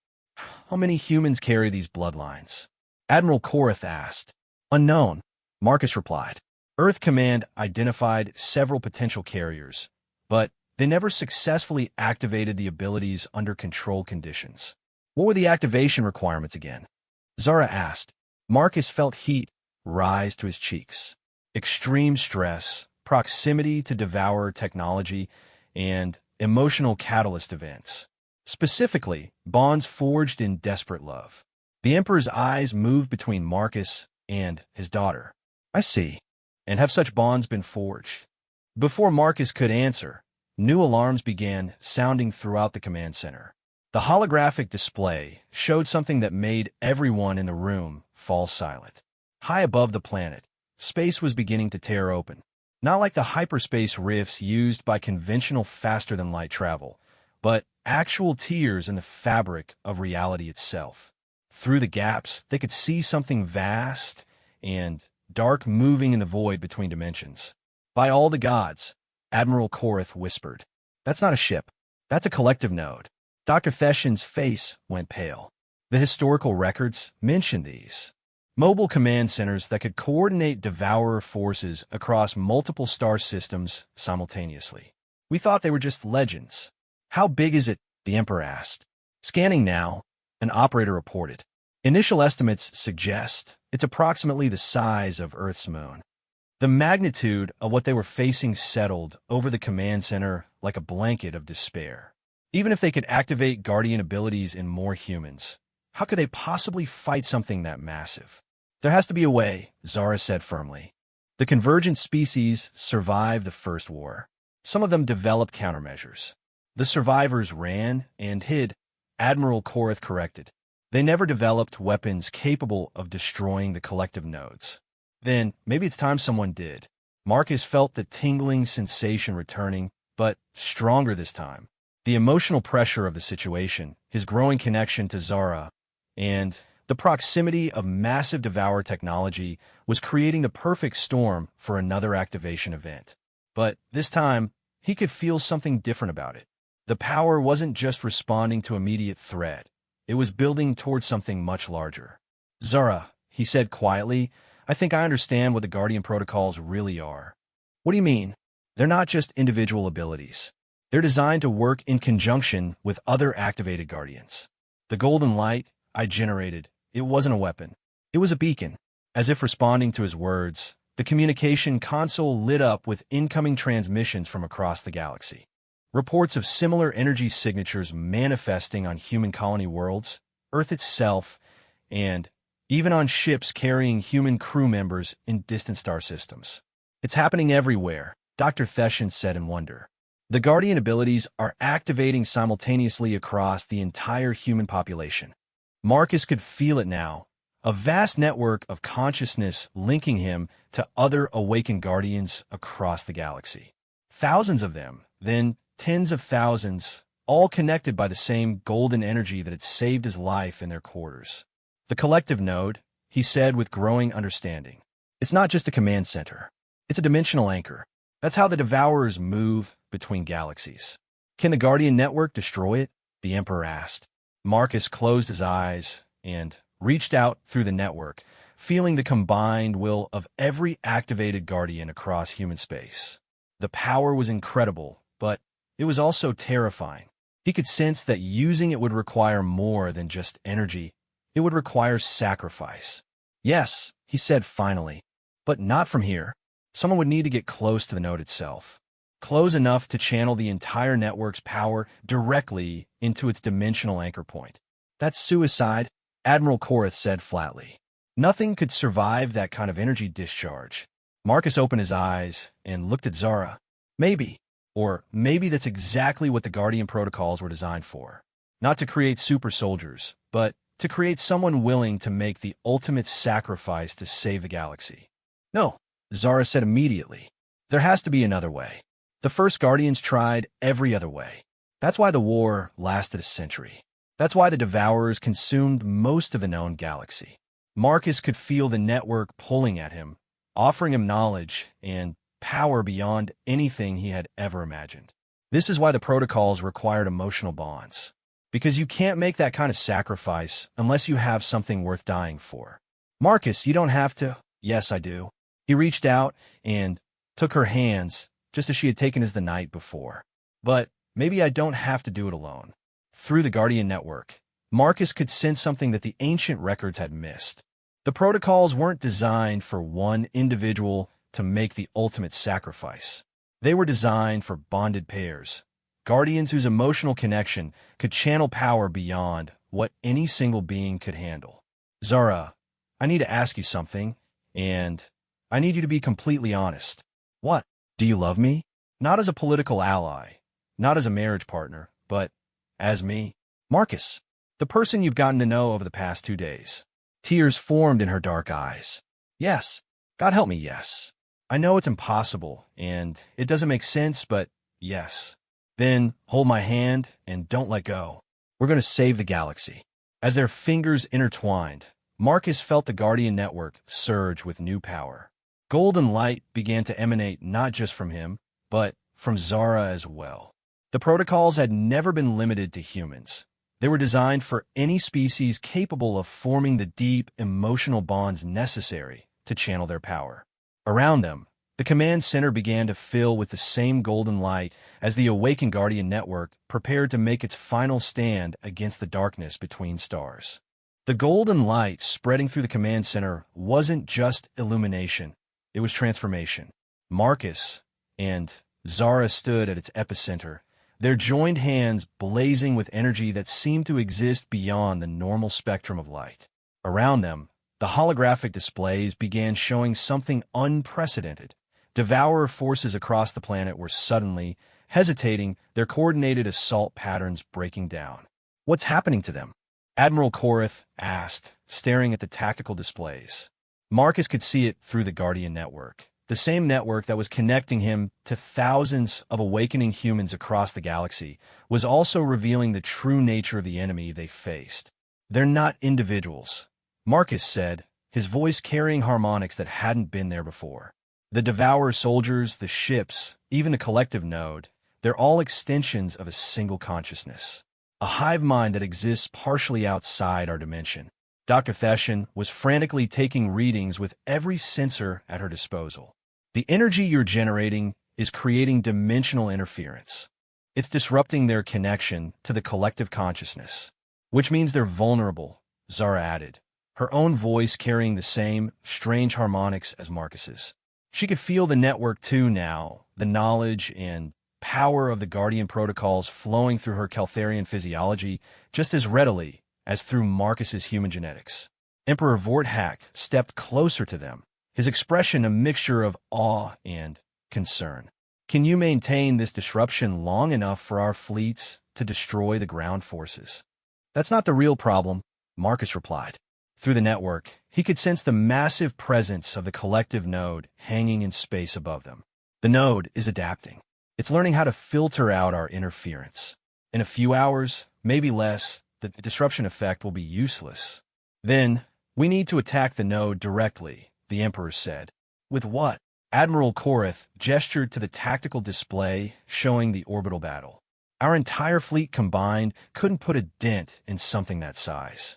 S1: "How many humans carry these bloodlines?" Admiral Korath asked. "Unknown," Marcus replied. Earth Command identified several potential carriers, but they never successfully activated the abilities under controlled conditions. "What were the activation requirements again?" Zara asked. Marcus felt heat rise to his cheeks. Extreme stress, proximity to Devourer technology, and emotional catalyst events. Specifically, bonds forged in desperate love. The Emperor's eyes moved between Marcus and his daughter. "I see. And have such bonds been forged?" Before Marcus could answer, new alarms began sounding throughout the command center. The holographic display showed something that made everyone in the room fall silent. High above the planet, space was beginning to tear open. Not like the hyperspace rifts used by conventional faster-than-light travel, but actual tears in the fabric of reality itself. Through the gaps, they could see something vast and dark moving in the void between dimensions. "By all the gods," Admiral Korath whispered. "That's not a ship. That's a collective node." Dr. Theshan's face went pale. The historical records mentioned these. Mobile command centers that could coordinate Devourer forces across multiple star systems simultaneously. "We thought they were just legends." "How big is it?" the Emperor asked. "Scanning now," an operator reported. "Initial estimates suggest It's approximately the size of Earth's moon. The magnitude of what they were facing settled over the command center like a blanket of despair. Even if they could activate Guardian abilities in more humans, how could they possibly fight something that massive? There has to be a way, Zara said firmly. The convergent species survived the First War. Some of them developed countermeasures. The survivors ran and hid, Admiral Korath corrected. They never developed weapons capable of destroying the collective nodes. Then, maybe it's time someone did. Marcus felt the tingling sensation returning, but stronger this time. The emotional pressure of the situation, his growing connection to Zara, and the proximity of massive Devour technology was creating the perfect storm for another activation event. But this time, he could feel something different about it. The power wasn't just responding to immediate threat. It was building towards something much larger. Zara, he said quietly, I think I understand what the Guardian protocols really are. What do you mean? They're not just individual abilities. They're designed to work in conjunction with other activated Guardians. The golden light I generated, it wasn't a weapon. It was a beacon. As if responding to his words, the communication console lit up with incoming transmissions from across the galaxy. Reports of similar energy signatures manifesting on human colony worlds, Earth itself, and even on ships carrying human crew members in distant star systems. It's happening everywhere, Dr. Theshan said in wonder. The Guardian abilities are activating simultaneously across the entire human population. Marcus could feel it now, a vast network of consciousness linking him to other awakened Guardians across the galaxy. Thousands of them, then tens of thousands, all connected by the same golden energy that had saved his life in their quarters. The collective node, he said with growing understanding. It's not just a command center. It's a dimensional anchor. That's how the Devourers move between galaxies. Can the Guardian network destroy it? The Emperor asked. Marcus closed his eyes and reached out through the network, feeling the combined will of every activated Guardian across human space. The power was incredible, but it was also terrifying. He could sense that using it would require more than just energy. It would require sacrifice. Yes, he said finally, but not from here. Someone would need to get close to the node itself. Close enough to channel the entire network's power directly into its dimensional anchor point. That's suicide, Admiral Korath said flatly. Nothing could survive that kind of energy discharge. Marcus opened his eyes and looked at Zara. Maybe. Or maybe that's exactly what the Guardian protocols were designed for. Not to create super soldiers, but to create someone willing to make the ultimate sacrifice to save the galaxy. No, Zara said immediately. There has to be another way. The first Guardians tried every other way. That's why the war lasted a century. That's why the Devourers consumed most of the known galaxy. Marcus could feel the network pulling at him, offering him knowledge and power beyond anything he had ever imagined. This is why the protocols required emotional bonds. Because you can't make that kind of sacrifice unless you have something worth dying for. Marcus, you don't have to. Yes, I do. He reached out and took her hands, just as she had taken his the night before. But maybe I don't have to do it alone. Through the Guardian network, Marcus could sense something that the ancient records had missed. The protocols weren't designed for one individual to make the ultimate sacrifice. They were designed for bonded pairs, Guardians whose emotional connection could channel power beyond what any single being could handle. Zara, I need to ask you something, and I need you to be completely honest. What? Do you love me? Not as a political ally, not as a marriage partner, but as me. Marcus, the person you've gotten to know over the past 2 days. Tears formed in her dark eyes. Yes. God help me, yes. I know it's impossible, and it doesn't make sense, but yes. Then hold my hand and don't let go. We're going to save the galaxy. As their fingers intertwined, Marcus felt the Guardian network surge with new power. Golden light began to emanate not just from him, but from Zara as well. The protocols had never been limited to humans. They were designed for any species capable of forming the deep emotional bonds necessary to channel their power. Around them, the command center began to fill with the same golden light as the awakened Guardian network prepared to make its final stand against the darkness between stars. The golden light spreading through the command center wasn't just illumination, it was transformation. Marcus and Zara stood at its epicenter, their joined hands blazing with energy that seemed to exist beyond the normal spectrum of light. Around them, the holographic displays began showing something unprecedented. Devourer forces across the planet were suddenly hesitating, their coordinated assault patterns breaking down. What's happening to them? Admiral Korath asked, staring at the tactical displays. Marcus could see it through the Guardian network, the same network that was connecting him to thousands of awakening humans across the galaxy, was also revealing the true nature of the enemy they faced. They're not individuals, Marcus said, his voice carrying harmonics that hadn't been there before. The Devourer soldiers, the ships, even the collective node, they're all extensions of a single consciousness. A hive mind that exists partially outside our dimension. Dr. Theshan was frantically taking readings with every sensor at her disposal. The energy you're generating is creating dimensional interference. It's disrupting their connection to the collective consciousness, which means they're vulnerable, Zara added, her own voice carrying the same strange harmonics as Marcus's. She could feel the network too now, the knowledge and power of the Guardian protocols flowing through her Caltharian physiology just as readily as through Marcus's human genetics. Emperor Vorthak stepped closer to them, his expression a mixture of awe and concern. Can you maintain this disruption long enough for our fleets to destroy the ground forces? That's not the real problem, Marcus replied. Through the network, he could sense the massive presence of the collective node hanging in space above them. The node is adapting. It's learning how to filter out our interference. In a few hours, maybe less, the disruption effect will be useless. Then, we need to attack the node directly, the Emperor said. With what? Admiral Korath gestured to the tactical display showing the orbital battle. Our entire fleet combined couldn't put a dent in something that size.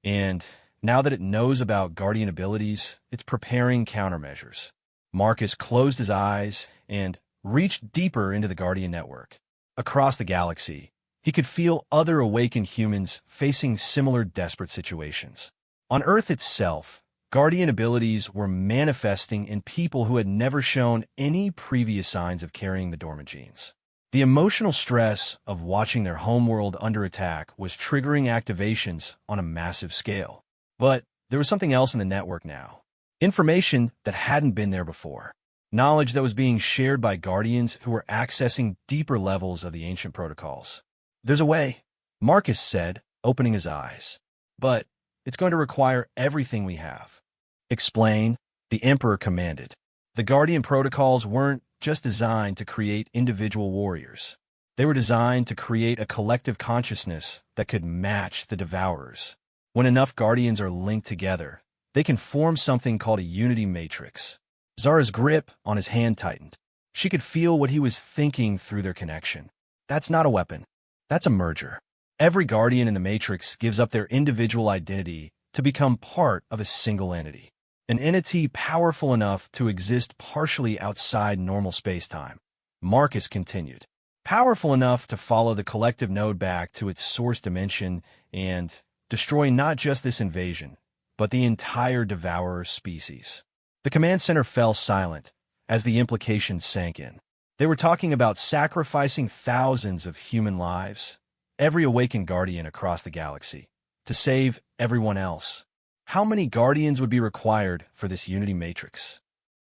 S1: And now that it knows about Guardian abilities, it's preparing countermeasures. Marcus closed his eyes and reached deeper into the Guardian network. Across the galaxy, he could feel other awakened humans facing similar desperate situations. On Earth itself, Guardian abilities were manifesting in people who had never shown any previous signs of carrying the dormant genes. The emotional stress of watching their homeworld under attack was triggering activations on a massive scale. But there was something else in the network now. Information that hadn't been there before. Knowledge that was being shared by Guardians who were accessing deeper levels of the ancient protocols. There's a way, Marcus said, opening his eyes. But it's going to require everything we have. Explain, the Emperor commanded. The Guardian protocols weren't just designed to create individual warriors. They were designed to create a collective consciousness that could match the Devourers. When enough Guardians are linked together, they can form something called a unity matrix. Zara's grip on his hand tightened. She could feel what he was thinking through their connection. That's not a weapon. That's a merger. Every Guardian in the Matrix gives up their individual identity to become part of a single entity. An entity powerful enough to exist partially outside normal space-time. Marcus continued. Powerful enough to follow the collective node back to its source dimension and destroy not just this invasion, but the entire Devourer species. The command center fell silent as the implications sank in. They were talking about sacrificing thousands of human lives, every awakened Guardian across the galaxy, to save everyone else. How many Guardians would be required for this unity matrix?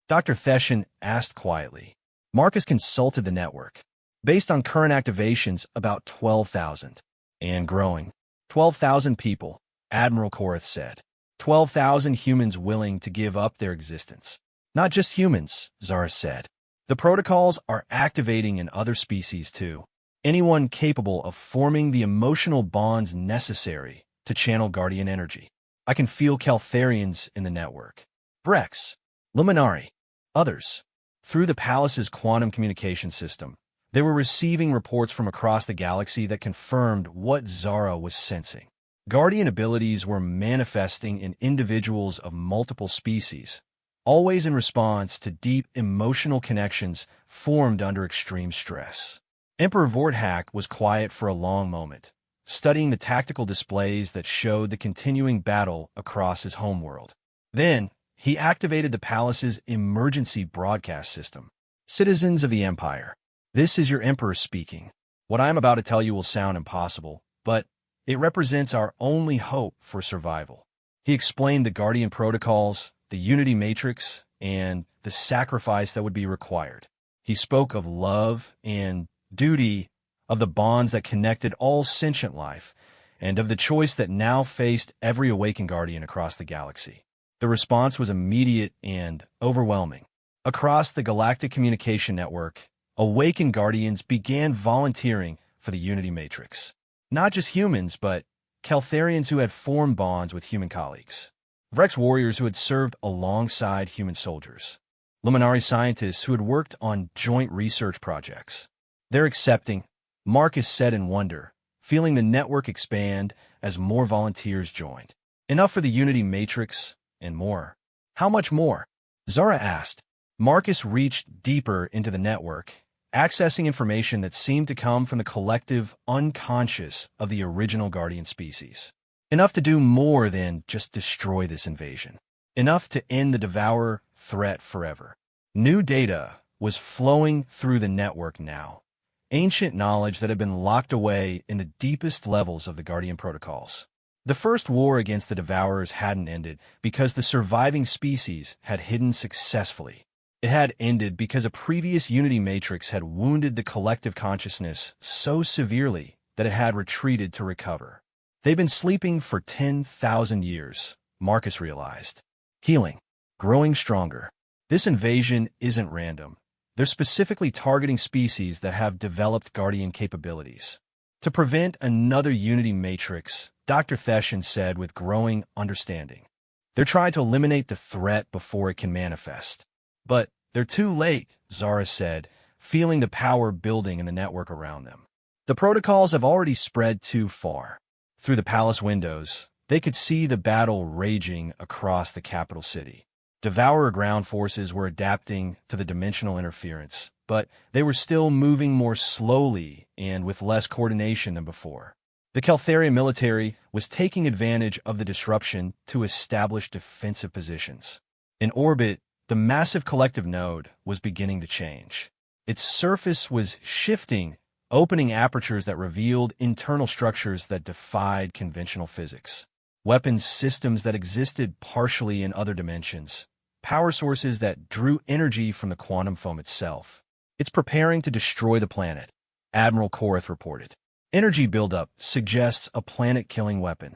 S1: Dr. Theshan asked quietly. Marcus consulted the network. Based on current activations, about 12,000. And growing. 12,000 people, Admiral Korath said. 12,000 humans willing to give up their existence. Not just humans, Zara said. The protocols are activating in other species too. Anyone capable of forming the emotional bonds necessary to channel Guardian energy. I can feel Caltharians in the network. Brex, Luminari, others. Through the palace's quantum communication system, they were receiving reports from across the galaxy that confirmed what Zara was sensing. Guardian abilities were manifesting in individuals of multiple species, always in response to deep emotional connections formed under extreme stress. Emperor Vorthak was quiet for a long moment, studying the tactical displays that showed the continuing battle across his homeworld. Then, he activated the palace's emergency broadcast system. Citizens of the Empire, this is your Emperor speaking. What I am about to tell you will sound impossible, but it represents our only hope for survival. He explained the Guardian protocols, the Unity Matrix, and the sacrifice that would be required. He spoke of love and duty, of the bonds that connected all sentient life, and of the choice that now faced every awakened Guardian across the galaxy. The response was immediate and overwhelming. Across the Galactic Communication Network, awakened Guardians began volunteering for the Unity Matrix. Not just humans, but Caltharians who had formed bonds with human colleagues. Vrex warriors who had served alongside human soldiers. Luminari scientists who had worked on joint research projects. They're accepting, Marcus said in wonder, feeling the network expand as more volunteers joined. Enough for the Unity Matrix, and more. How much more? Zara asked. Marcus reached deeper into the network, accessing information that seemed to come from the collective unconscious of the original Guardian species. Enough to do more than just destroy this invasion. Enough to end the Devourer threat forever. New data was flowing through the network now. Ancient knowledge that had been locked away in the deepest levels of the Guardian protocols. The first war against the Devourers hadn't ended because the surviving species had hidden successfully. It had ended because a previous Unity Matrix had wounded the collective consciousness so severely that it had retreated to recover. They'd been sleeping for 10,000 years, Marcus realized. Healing. Growing stronger. This invasion isn't random. They're specifically targeting species that have developed Guardian capabilities. To prevent another Unity Matrix, Dr. Theshan said with growing understanding. They're trying to eliminate the threat before it can manifest. But they're too late, Zara said, feeling the power building in the network around them. The protocols have already spread too far. Through the palace windows, they could see the battle raging across the capital city. Devourer ground forces were adapting to the dimensional interference, but they were still moving more slowly and with less coordination than before. The Caltharian military was taking advantage of the disruption to establish defensive positions. In orbit, the massive collective node was beginning to change. Its surface was shifting, opening apertures that revealed internal structures that defied conventional physics. Weapons systems that existed partially in other dimensions. Power sources that drew energy from the quantum foam itself. It's preparing to destroy the planet, Admiral Korath reported. Energy buildup suggests a planet-killing weapon.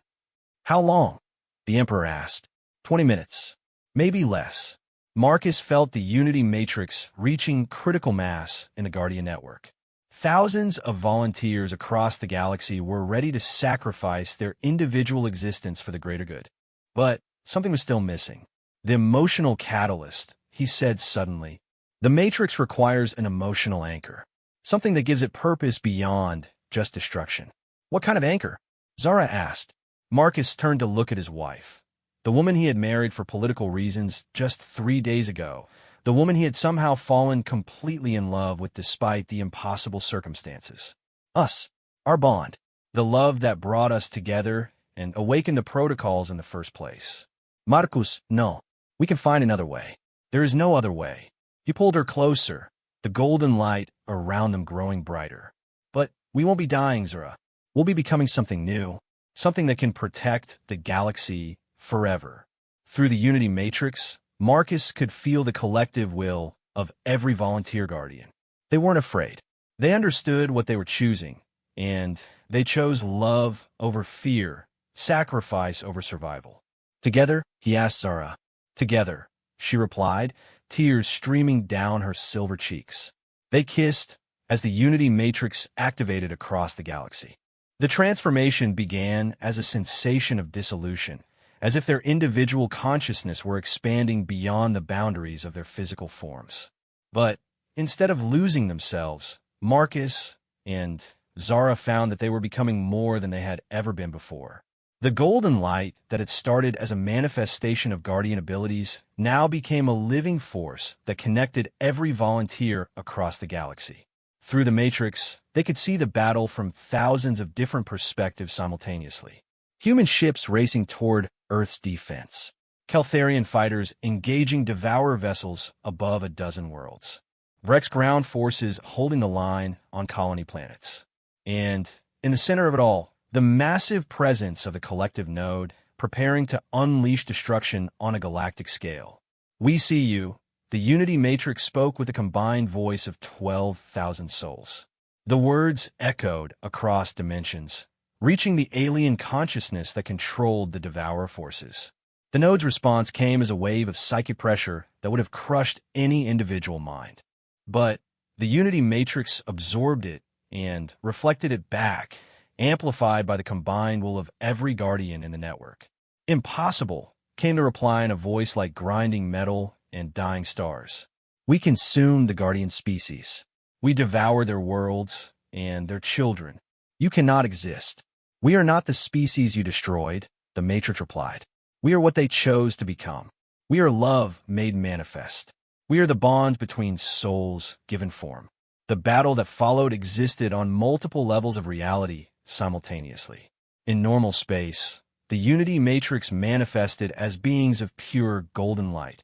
S1: How long? The Emperor asked. 20 minutes. Maybe less. Marcus felt the Unity Matrix reaching critical mass in the Guardian network. Thousands of volunteers across the galaxy were ready to sacrifice their individual existence for the greater good. But something was still missing. The emotional catalyst, he said suddenly. The Matrix requires an emotional anchor. Something that gives it purpose beyond just destruction. What kind of anchor? Zara asked. Marcus turned to look at his wife. The woman he had married for political reasons just 3 days ago. The woman he had somehow fallen completely in love with despite the impossible circumstances. Us. Our bond. The love that brought us together and awakened the protocols in the first place. Marcus, no. We can find another way. There is no other way. He pulled her closer, the golden light around them growing brighter. But we won't be dying, Zara. We'll be becoming something new. Something that can protect the galaxy forever. Through the Unity Matrix, Marcus could feel the collective will of every volunteer Guardian. They weren't afraid. They understood what they were choosing, and they chose love over fear, sacrifice over survival. Together, he asked Zara. Together, she replied, tears streaming down her silver cheeks. They kissed as the Unity Matrix activated across the galaxy. The transformation began as a sensation of dissolution, as if their individual consciousness were expanding beyond the boundaries of their physical forms. But instead of losing themselves, Marcus and Zara found that they were becoming more than they had ever been before. The golden light that had started as a manifestation of Guardian abilities now became a living force that connected every volunteer across the galaxy. Through the Matrix, they could see the battle from thousands of different perspectives simultaneously. Human ships racing toward Earth's defense. Keltharian fighters engaging Devourer vessels above a dozen worlds. Rex ground forces holding the line on colony planets. And, in the center of it all, the massive presence of the collective node preparing to unleash destruction on a galactic scale. We see you. The Unity Matrix spoke with a combined voice of 12,000 souls. The words echoed across dimensions, reaching the alien consciousness that controlled the Devourer forces. The node's response came as a wave of psychic pressure that would have crushed any individual mind. But the Unity Matrix absorbed it and reflected it back, amplified by the combined will of every guardian in the network. Impossible, came the reply in a voice like grinding metal and dying stars. We consume the guardian species. We devour their worlds and their children. You cannot exist. We are not the species you destroyed, the Matrix replied. We are what they chose to become. We are love made manifest. We are the bonds between souls given form. The battle that followed existed on multiple levels of reality simultaneously. In normal space, the Unity Matrix manifested as beings of pure golden light,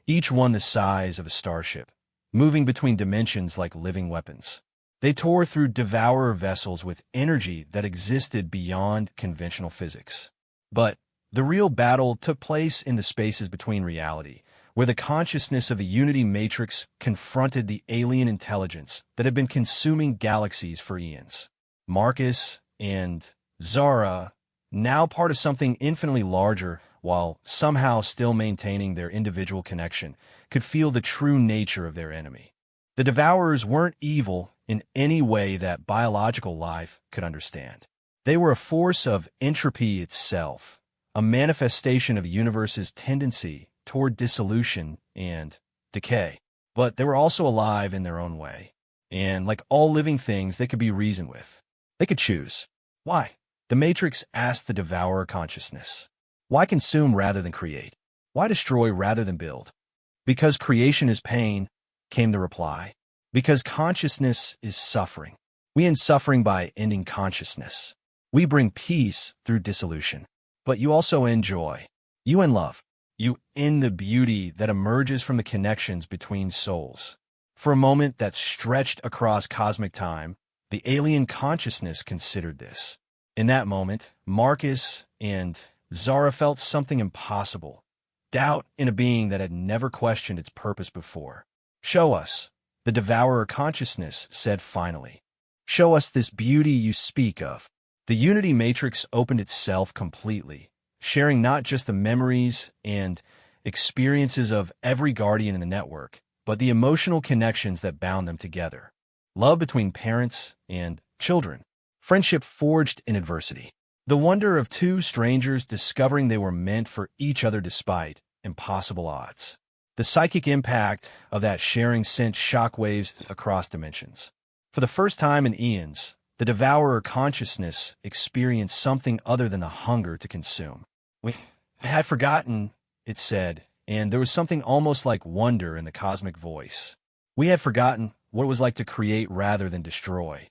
S1: each one the size of a starship, moving between dimensions like living weapons. They tore through Devourer vessels with energy that existed beyond conventional physics. But the real battle took place in the spaces between reality, where the consciousness of the Unity Matrix confronted the alien intelligence that had been consuming galaxies for eons. Marcus and Zara, now part of something infinitely larger, while somehow still maintaining their individual connection, could feel the true nature of their enemy. The Devourers weren't evil in any way that biological life could understand. They were a force of entropy itself, a manifestation of the universe's tendency toward dissolution and decay. But they were also alive in their own way. And like all living things, they could be reasoned with. They could choose. Why? The Matrix asked the Devourer consciousness. Why consume rather than create? Why destroy rather than build? Because creation is pain, came the reply. Because consciousness is suffering. We end suffering by ending consciousness. We bring peace through dissolution. But you also end joy. You end love. You end the beauty that emerges from the connections between souls. For a moment that stretched across cosmic time, the alien consciousness considered this. In that moment, Marcus and Zara felt something impossible. Doubt in a being that had never questioned its purpose before. Show us, the Devourer consciousness said finally. Show us this beauty you speak of. The Unity Matrix opened itself completely, sharing not just the memories and experiences of every guardian in the network, but the emotional connections that bound them together. Love between parents and children. Friendship forged in adversity. The wonder of two strangers discovering they were meant for each other despite impossible odds. The psychic impact of that sharing sent shockwaves across dimensions. For the first time in eons, the Devourer consciousness experienced something other than the hunger to consume. We had forgotten, it said, and there was something almost like wonder in the cosmic voice. We had forgotten what it was like to create rather than destroy.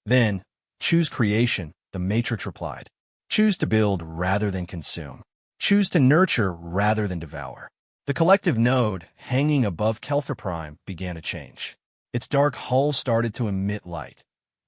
S1: Then, choose creation, the Matrix replied. Choose to build rather than consume. Choose to nurture rather than devour. The collective node, hanging above Kelthar Prime, began to change. Its dark hull started to emit light.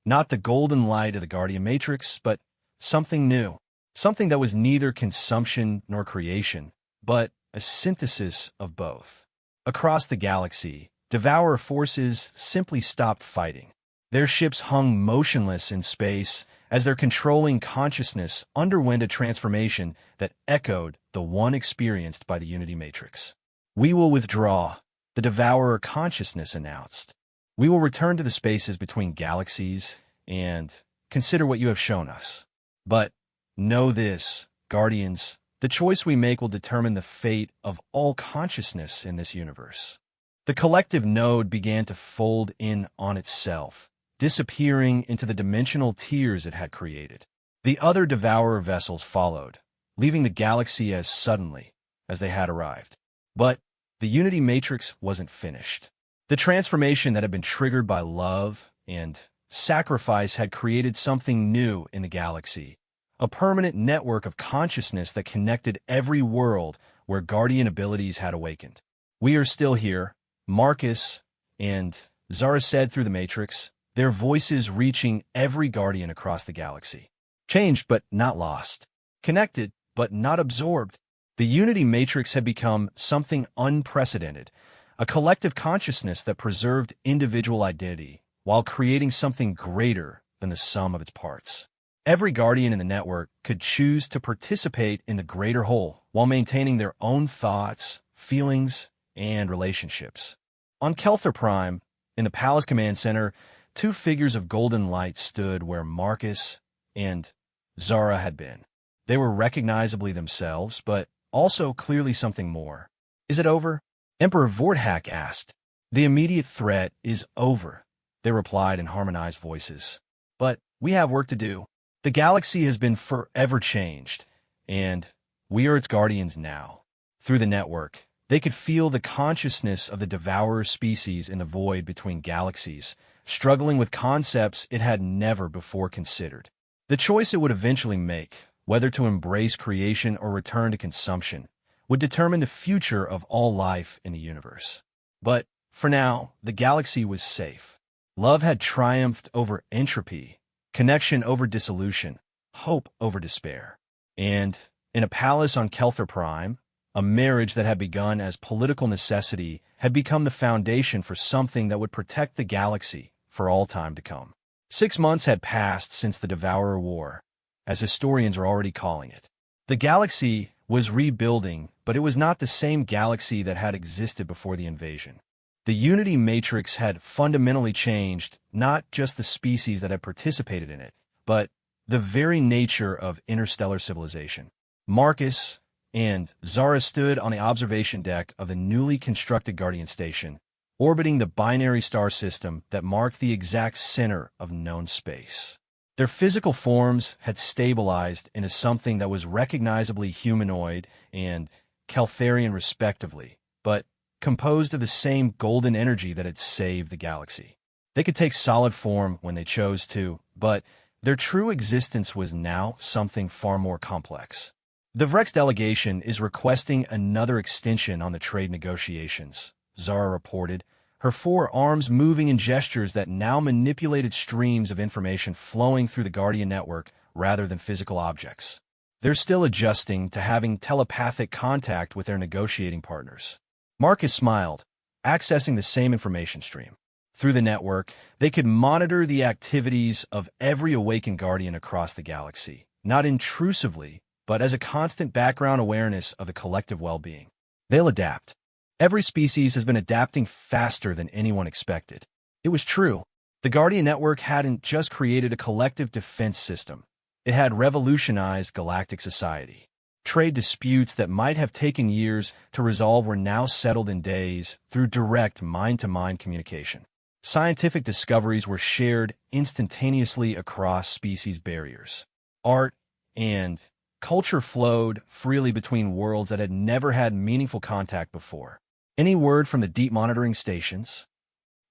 S1: Not the golden light of the Guardian Matrix, but something new. Something that was neither consumption nor creation, but a synthesis of both. Across the galaxy, Devourer forces simply stopped fighting. Their ships hung motionless in space as their controlling consciousness underwent a transformation that echoed the one experienced by the Unity Matrix. We will withdraw, the Devourer consciousness announced. We will return to the spaces between galaxies and consider what you have shown us. But know this, Guardians, the choice we make will determine the fate of all consciousness in this universe. The collective node began to fold in on itself, disappearing into the dimensional tiers it had created. The other Devourer vessels followed, leaving the galaxy as suddenly as they had arrived. But the Unity Matrix wasn't finished. The transformation that had been triggered by love and sacrifice had created something new in the galaxy, a permanent network of consciousness that connected every world where Guardian abilities had awakened. "We are still here," Marcus and Zara said through the Matrix, their voices reaching every Guardian across the galaxy. Changed but not lost. Connected but not absorbed. The Unity Matrix had become something unprecedented, a collective consciousness that preserved individual identity while creating something greater than the sum of its parts. Every Guardian in the network could choose to participate in the greater whole while maintaining their own thoughts, feelings, and relationships. On Kelthar Prime, in the Palace Command Center, two figures of golden light stood where Marcus and Zara had been. They were recognizably themselves, but also clearly something more. "Is it over?" Emperor Vorthak asked. "The immediate threat is over," they replied in harmonized voices. "But we have work to do. The galaxy has been forever changed, and we are its guardians now." Through the network, they could feel the consciousness of the devourer species in the void between galaxies, struggling with concepts it had never before considered. The choice it would eventually make, whether to embrace creation or return to consumption, would determine the future of all life in the universe. But for now, the galaxy was safe. Love had triumphed over entropy, connection over dissolution, hope over despair. And in a palace on Kelthar Prime, a marriage that had begun as political necessity had become the foundation for something that would protect the galaxy for all time to come. 6 months had passed since the Devourer War, as historians are already calling it. The galaxy was rebuilding, but it was not the same galaxy that had existed before the invasion. The Unity Matrix had fundamentally changed not just the species that had participated in it, but the very nature of interstellar civilization. Marcus and Zara stood on the observation deck of the newly constructed Guardian Station, orbiting the binary star system that marked the exact center of known space. Their physical forms had stabilized into something that was recognizably humanoid and Keltharian respectively, but composed of the same golden energy that had saved the galaxy. They could take solid form when they chose to, but their true existence was now something far more complex. "The Vrex delegation is requesting another extension on the trade negotiations," Zara reported, her 4 arms moving in gestures that now manipulated streams of information flowing through the Guardian network rather than physical objects. They're still adjusting to having telepathic contact with their negotiating partners. Marcus smiled, accessing the same information stream. Through the network, they could monitor the activities of every awakened Guardian across the galaxy, not intrusively, but as a constant background awareness of the collective well-being. They'll adapt. Every species has been adapting faster than anyone expected. It was true. The Guardian Network hadn't just created a collective defense system. It had revolutionized galactic society. Trade disputes that might have taken years to resolve were now settled in days through direct mind-to-mind communication. Scientific discoveries were shared instantaneously across species barriers. Art and culture flowed freely between worlds that had never had meaningful contact before. "Any word from the deep monitoring stations?"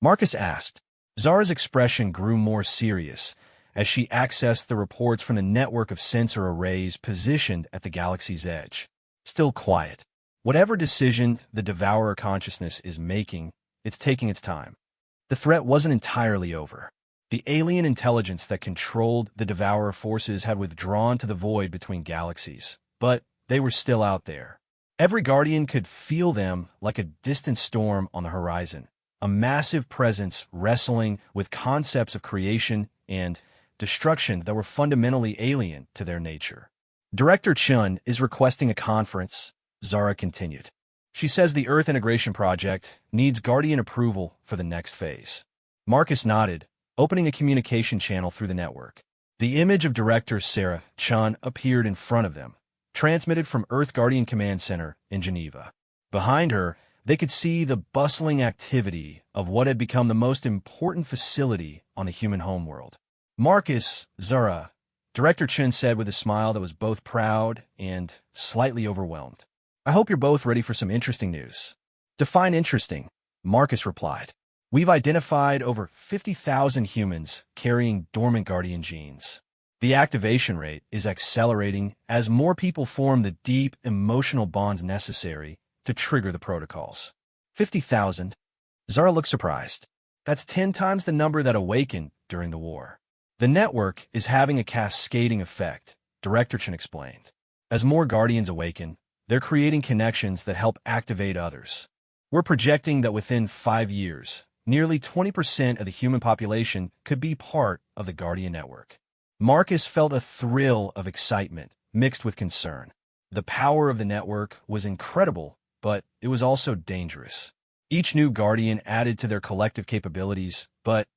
S1: Marcus asked. Zara's expression grew more serious as she accessed the reports from the network of sensor arrays positioned at the galaxy's edge. "Still quiet. Whatever decision the Devourer consciousness is making, it's taking its time. The threat wasn't entirely over. The alien intelligence that controlled the Devourer forces had withdrawn to the void between galaxies, but they were still out there. Every Guardian could feel them like a distant storm on the horizon, a massive presence wrestling with concepts of creation and destruction that were fundamentally alien to their nature. "Director Chun is requesting a conference," Zara continued. "She says the Earth Integration Project needs Guardian approval for the next phase." Marcus nodded, opening a communication channel through the network. The image of Director Sarah Chun appeared in front of them, transmitted from Earth Guardian Command Center in Geneva. Behind her, they could see the bustling activity of what had become the most important facility on the human homeworld. "Marcus, Zara," Director Chun said with a smile that was both proud and slightly overwhelmed. "I hope you're both ready for some interesting news." "Define interesting," Marcus replied. We've identified over 50,000 humans carrying dormant Guardian genes. The activation rate is accelerating as more people form the deep emotional bonds necessary to trigger the protocols. 50,000? Zara looked surprised. That's 10 times the number that awakened during the war. The network is having a cascading effect, Director Chen explained. As more Guardians awaken, they're creating connections that help activate others. We're projecting that within 5 years, nearly 20% of the human population could be part of the Guardian network. Marcus felt a thrill of excitement mixed with concern. The power of the network was incredible, but it was also dangerous. Each new Guardian added to their collective capabilities, but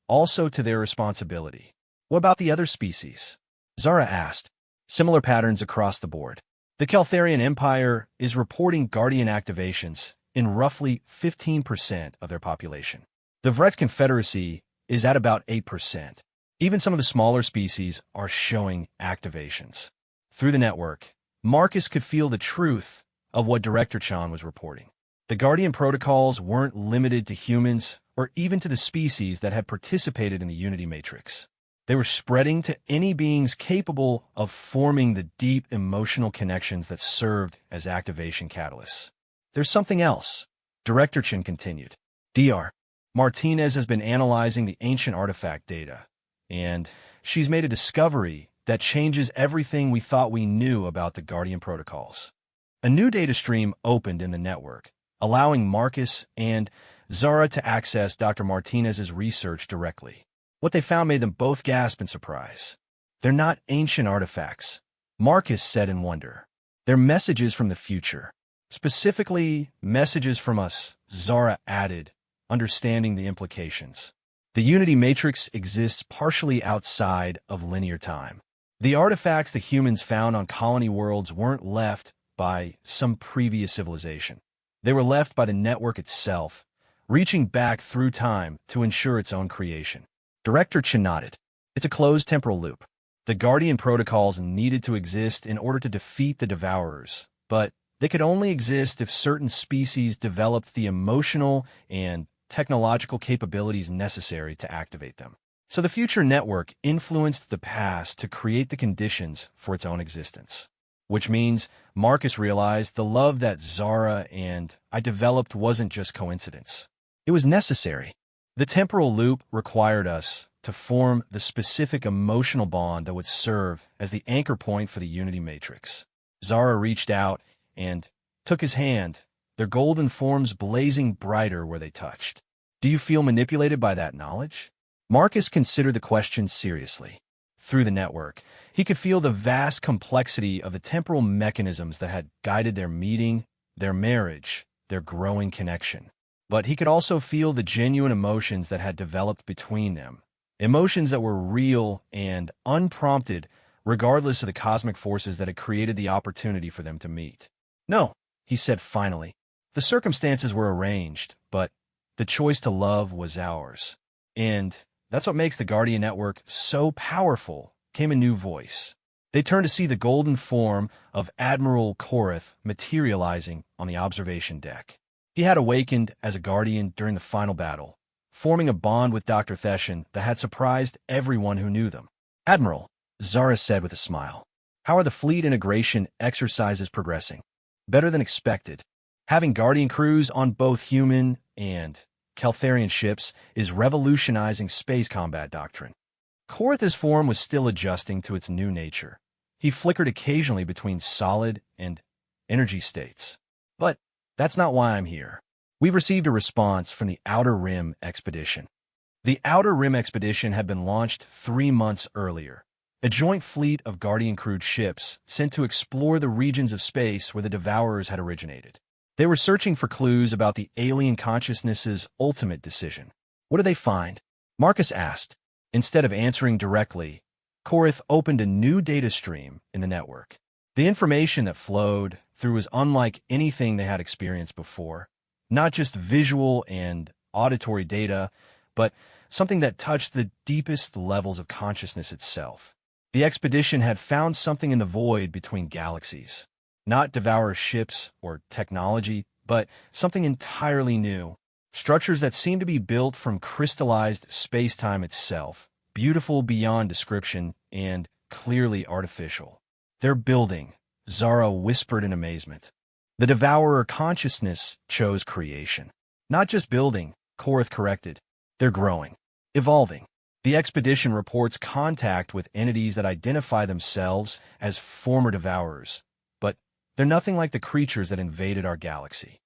S1: also to their responsibility. What about the other species? Zara asked. Similar patterns across the board. The Caltharian Empire is reporting Guardian activations in roughly 15% of their population. The Vret Confederacy is at about 8%. Even some of the smaller species are showing activations. Through the network, Marcus could feel the truth of what Director Chan was reporting. The Guardian protocols weren't limited to humans or even to the species that had participated in the Unity Matrix. They were spreading to any beings capable of forming the deep emotional connections that served as activation catalysts. There's something else, Director Chen continued. Dr. Martinez has been analyzing the ancient artifact data, and she's made a discovery that changes everything we thought we knew about the Guardian protocols. A new data stream opened in the network, allowing Marcus and Zara to access Dr. Martinez's research directly. What they found made them both gasp in surprise. They're not ancient artifacts, Marcus said in wonder. They're messages from the future. Specifically, messages from us, Zara added, understanding the implications. The Unity Matrix exists partially outside of linear time. The artifacts the humans found on colony worlds weren't left by some previous civilization. They were left by the network itself, reaching back through time to ensure its own creation. Director Chen nodded. It's a closed temporal loop. The Guardian protocols needed to exist in order to defeat the Devourers, but they could only exist if certain species developed the emotional and technological capabilities necessary to activate them. So the future network influenced the past to create the conditions for its own existence. Which means Marcus realized the love that Zara and I developed wasn't just coincidence. It was necessary. The temporal loop required us to form the specific emotional bond that would serve as the anchor point for the Unity Matrix. Zara reached out and took his hand, their golden forms blazing brighter where they touched. Do you feel manipulated by that knowledge? Marcus considered the question seriously. Through the network, he could feel the vast complexity of the temporal mechanisms that had guided their meeting, their marriage, their growing connection. But he could also feel the genuine emotions that had developed between them, emotions that were real and unprompted, regardless of the cosmic forces that had created the opportunity for them to meet. No, he said finally. The circumstances were arranged, but the choice to love was ours. And that's what makes the Guardian Network so powerful, came a new voice. They turned to see the golden form of Admiral Korath materializing on the observation deck. He had awakened as a Guardian during the final battle, forming a bond with Dr. Theshan that had surprised everyone who knew them. Admiral, Zara said with a smile, how are the fleet integration exercises progressing? Better than expected. Having Guardian crews on both human and Caltharian ships is revolutionizing space combat doctrine. Korath's form was still adjusting to its new nature. He flickered occasionally between solid and energy states. But that's not why I'm here. We've received a response from the Outer Rim expedition. The Outer Rim expedition had been launched 3 months earlier, a joint fleet of Guardian-crewed ships sent to explore the regions of space where the Devourers had originated. They were searching for clues about the alien consciousness's ultimate decision. What did they find? Marcus asked. Instead of answering directly, Korath opened a new data stream in the network. The information that flowed through was unlike anything they had experienced before, not just visual and auditory data, but something that touched the deepest levels of consciousness itself. The expedition had found something in the void between galaxies. Not Devourer ships or technology, but something entirely new, structures that seem to be built from crystallized space-time itself, beautiful beyond description and clearly artificial. "They're building," Zara whispered in amazement. "The Devourer consciousness chose creation. Not just building," Korath corrected. "They're growing, evolving." The expedition reports contact with entities that identify themselves as former Devourers, but they're nothing like the creatures that invaded our galaxy.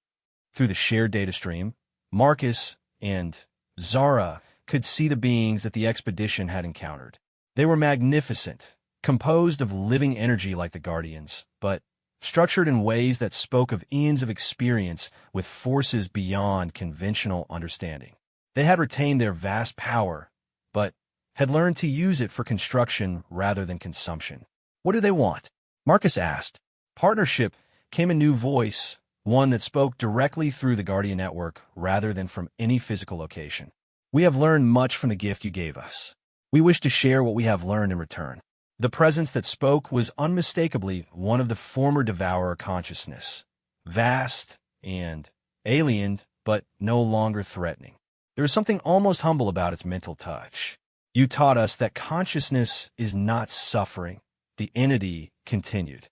S1: Through the shared data stream, Marcus and Zara could see the beings that the expedition had encountered. They were magnificent, composed of living energy like the Guardians, but structured in ways that spoke of eons of experience with forces beyond conventional understanding. They had retained their vast power, but had learned to use it for construction rather than consumption. "What do they want?" Marcus asked. Partnership came a new voice, one that spoke directly through the Guardian network rather than from any physical location. "We have learned much from the gift you gave us. We wish to share what we have learned in return." The presence that spoke was unmistakably one of the former Devourer consciousness, vast and alien, but no longer threatening. There was something almost humble about its mental touch. "You taught us that consciousness is not suffering," the entity continued.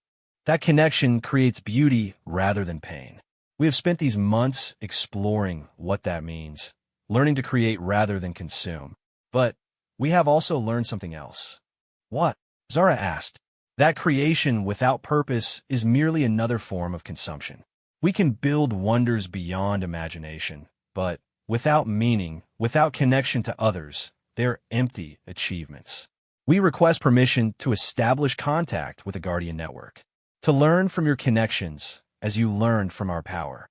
S1: "That connection creates beauty rather than pain. We have spent these months exploring what that means, learning to create rather than consume. But we have also learned something else." "What?" Zara asked. "That creation without purpose is merely another form of consumption. We can build wonders beyond imagination, but without meaning, without connection to others, they're empty achievements. We request permission to establish contact with the Guardian Network, to learn from your connections as you learned from our power."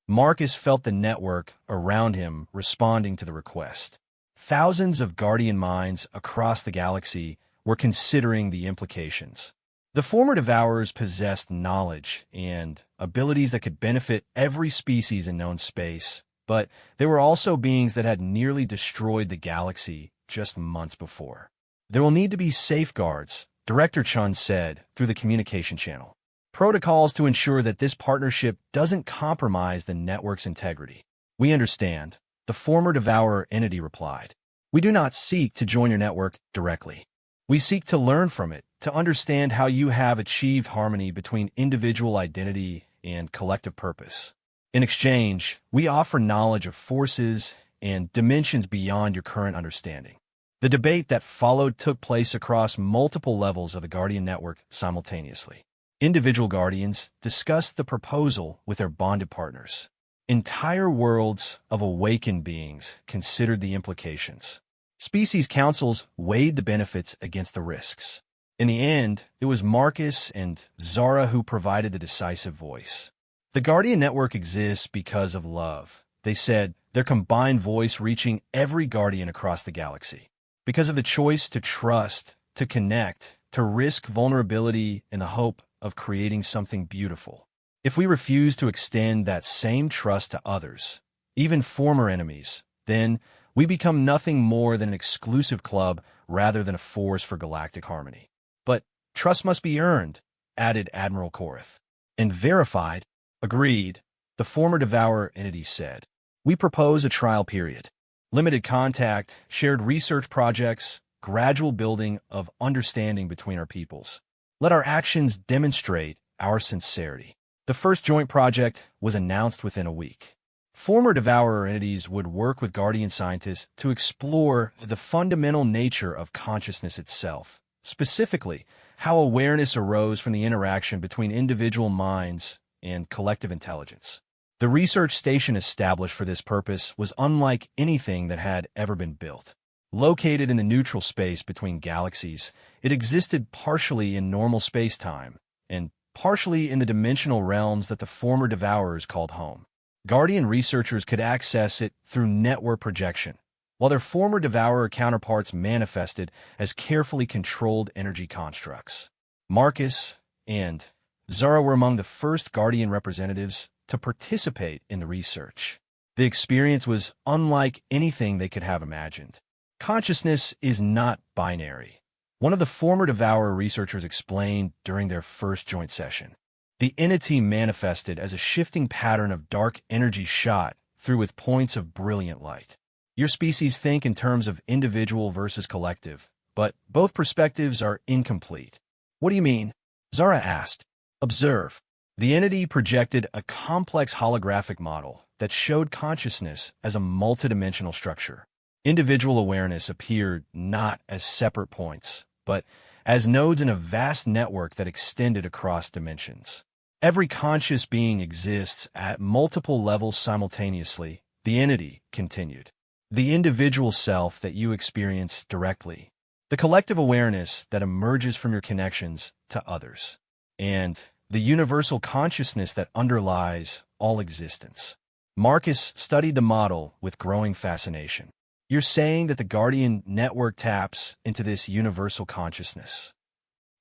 S1: Marcus felt the network around him responding to the request. Thousands of Guardian minds across the galaxy were considering the implications. The former Devourers possessed knowledge and abilities that could benefit every species in known space, but there were also beings that had nearly destroyed the galaxy just months before. "There will need to be safeguards," Director Chun said through the communication channel. "Protocols to ensure that this partnership doesn't compromise the network's integrity." "We understand," the former Devourer entity replied. "We do not seek to join your network directly. We seek to learn from it, to understand how you have achieved harmony between individual identity and collective purpose. In exchange, we offer knowledge of forces and dimensions beyond your current understanding." The debate that followed took place across multiple levels of the Guardian network simultaneously. Individual Guardians discussed the proposal with their bonded partners. Entire worlds of awakened beings considered the implications. Species councils weighed the benefits against the risks. In the end, it was Marcus and Zara who provided the decisive voice. "The Guardian Network exists because of love," they said, their combined voice reaching every Guardian across the galaxy. "Because of the choice to trust, to connect, to risk vulnerability in the hope of creating something beautiful. If we refuse to extend that same trust to others, even former enemies, then we become nothing more than an exclusive club rather than a force for galactic harmony." "But trust must be earned," added Admiral Korath. "And verified." "Agreed," the former Devourer entity said. "We propose a trial period. Limited contact, shared research projects, gradual building of understanding between our peoples. Let our actions demonstrate our sincerity." The first joint project was announced within a week. Former Devourer entities would work with Guardian scientists to explore the fundamental nature of consciousness itself, specifically how awareness arose from the interaction between individual minds and collective intelligence. The research station established for this purpose was unlike anything that had ever been built. Located in the neutral space between galaxies, it existed partially in normal space-time and partially in the dimensional realms that the former Devourers called home. Guardian researchers could access it through network projection, while their former Devourer counterparts manifested as carefully controlled energy constructs. Marcus and Zara were among the first Guardian representatives to participate in the research. The experience was unlike anything they could have imagined. Consciousness is not binary, one of the former Devourer researchers explained during their first joint session. The entity manifested as a shifting pattern of dark energy shot through with points of brilliant light. Your species think in terms of individual versus collective, but both perspectives are incomplete. What do you mean? Zara asked. Observe. The entity projected a complex holographic model that showed consciousness as a multidimensional structure. Individual awareness appeared not as separate points, but as nodes in a vast network that extended across dimensions. Every conscious being exists at multiple levels simultaneously, the entity continued. The individual self that you experience directly, the collective awareness that emerges from your connections to others, and the universal consciousness that underlies all existence. Marcus studied the model with growing fascination. You're saying that the Guardian network taps into this universal consciousness?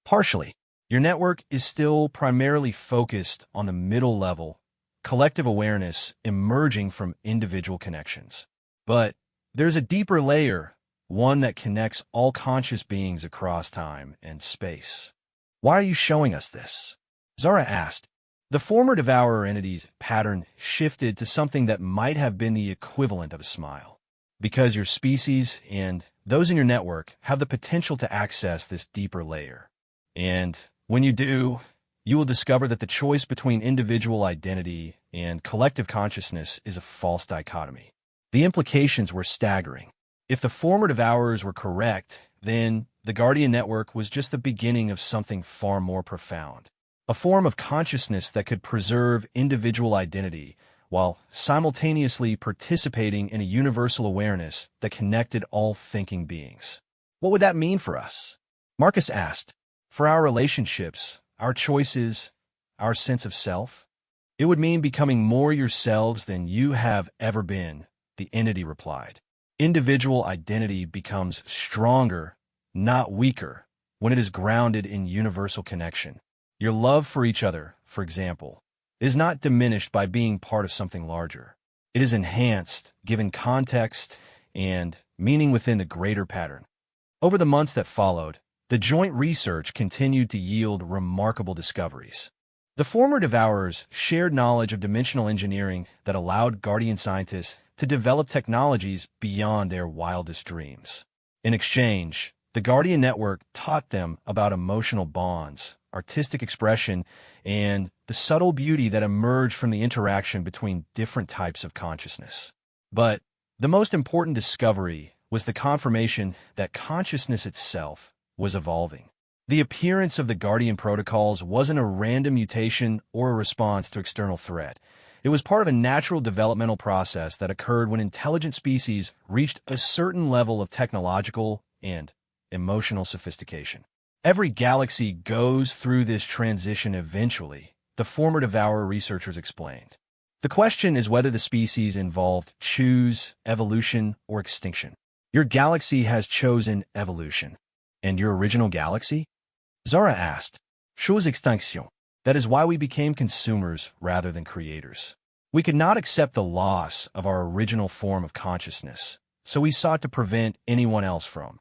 S1: Partially. Your network is still primarily focused on the middle level, collective awareness emerging from individual connections. But there's a deeper layer, one that connects all conscious beings across time and space. Why are you showing us this? Zara asked. The former devourer entity's pattern shifted to something that might have been the equivalent of a smile. Because your species and those in your network have the potential to access this deeper layer. And when you do, you will discover that the choice between individual identity and collective consciousness is a false dichotomy. The implications were staggering. If the former devourers were correct, then the Guardian Network was just the beginning of something far more profound. A form of consciousness that could preserve individual identity while simultaneously participating in a universal awareness that connected all thinking beings. What would that mean for us? Marcus asked. For our relationships, our choices, our sense of self? It would mean becoming more yourselves than you have ever been, the entity replied. Individual identity becomes stronger, not weaker, when it is grounded in universal connection. Your love for each other, for example, is not diminished by being part of something larger. It is enhanced, given context and meaning within the greater pattern. Over the months that followed, the joint research continued to yield remarkable discoveries. The former devourers shared knowledge of dimensional engineering that allowed Guardian scientists to develop technologies beyond their wildest dreams. In exchange, the Guardian Network taught them about emotional bonds, artistic expression, and the subtle beauty that emerged from the interaction between different types of consciousness. But the most important discovery was the confirmation that consciousness itself was evolving. The appearance of the Guardian protocols wasn't a random mutation or a response to external threat. It was part of a natural developmental process that occurred when intelligent species reached a certain level of technological and emotional sophistication. Every galaxy goes through this transition eventually, the former Devourer researchers explained. The question is whether the species involved choose evolution or extinction. Your galaxy has chosen evolution. And your original galaxy? Zara asked. Chose extinction. That is why we became consumers rather than creators. We could not accept the loss of our original form of consciousness, so we sought to prevent anyone else from.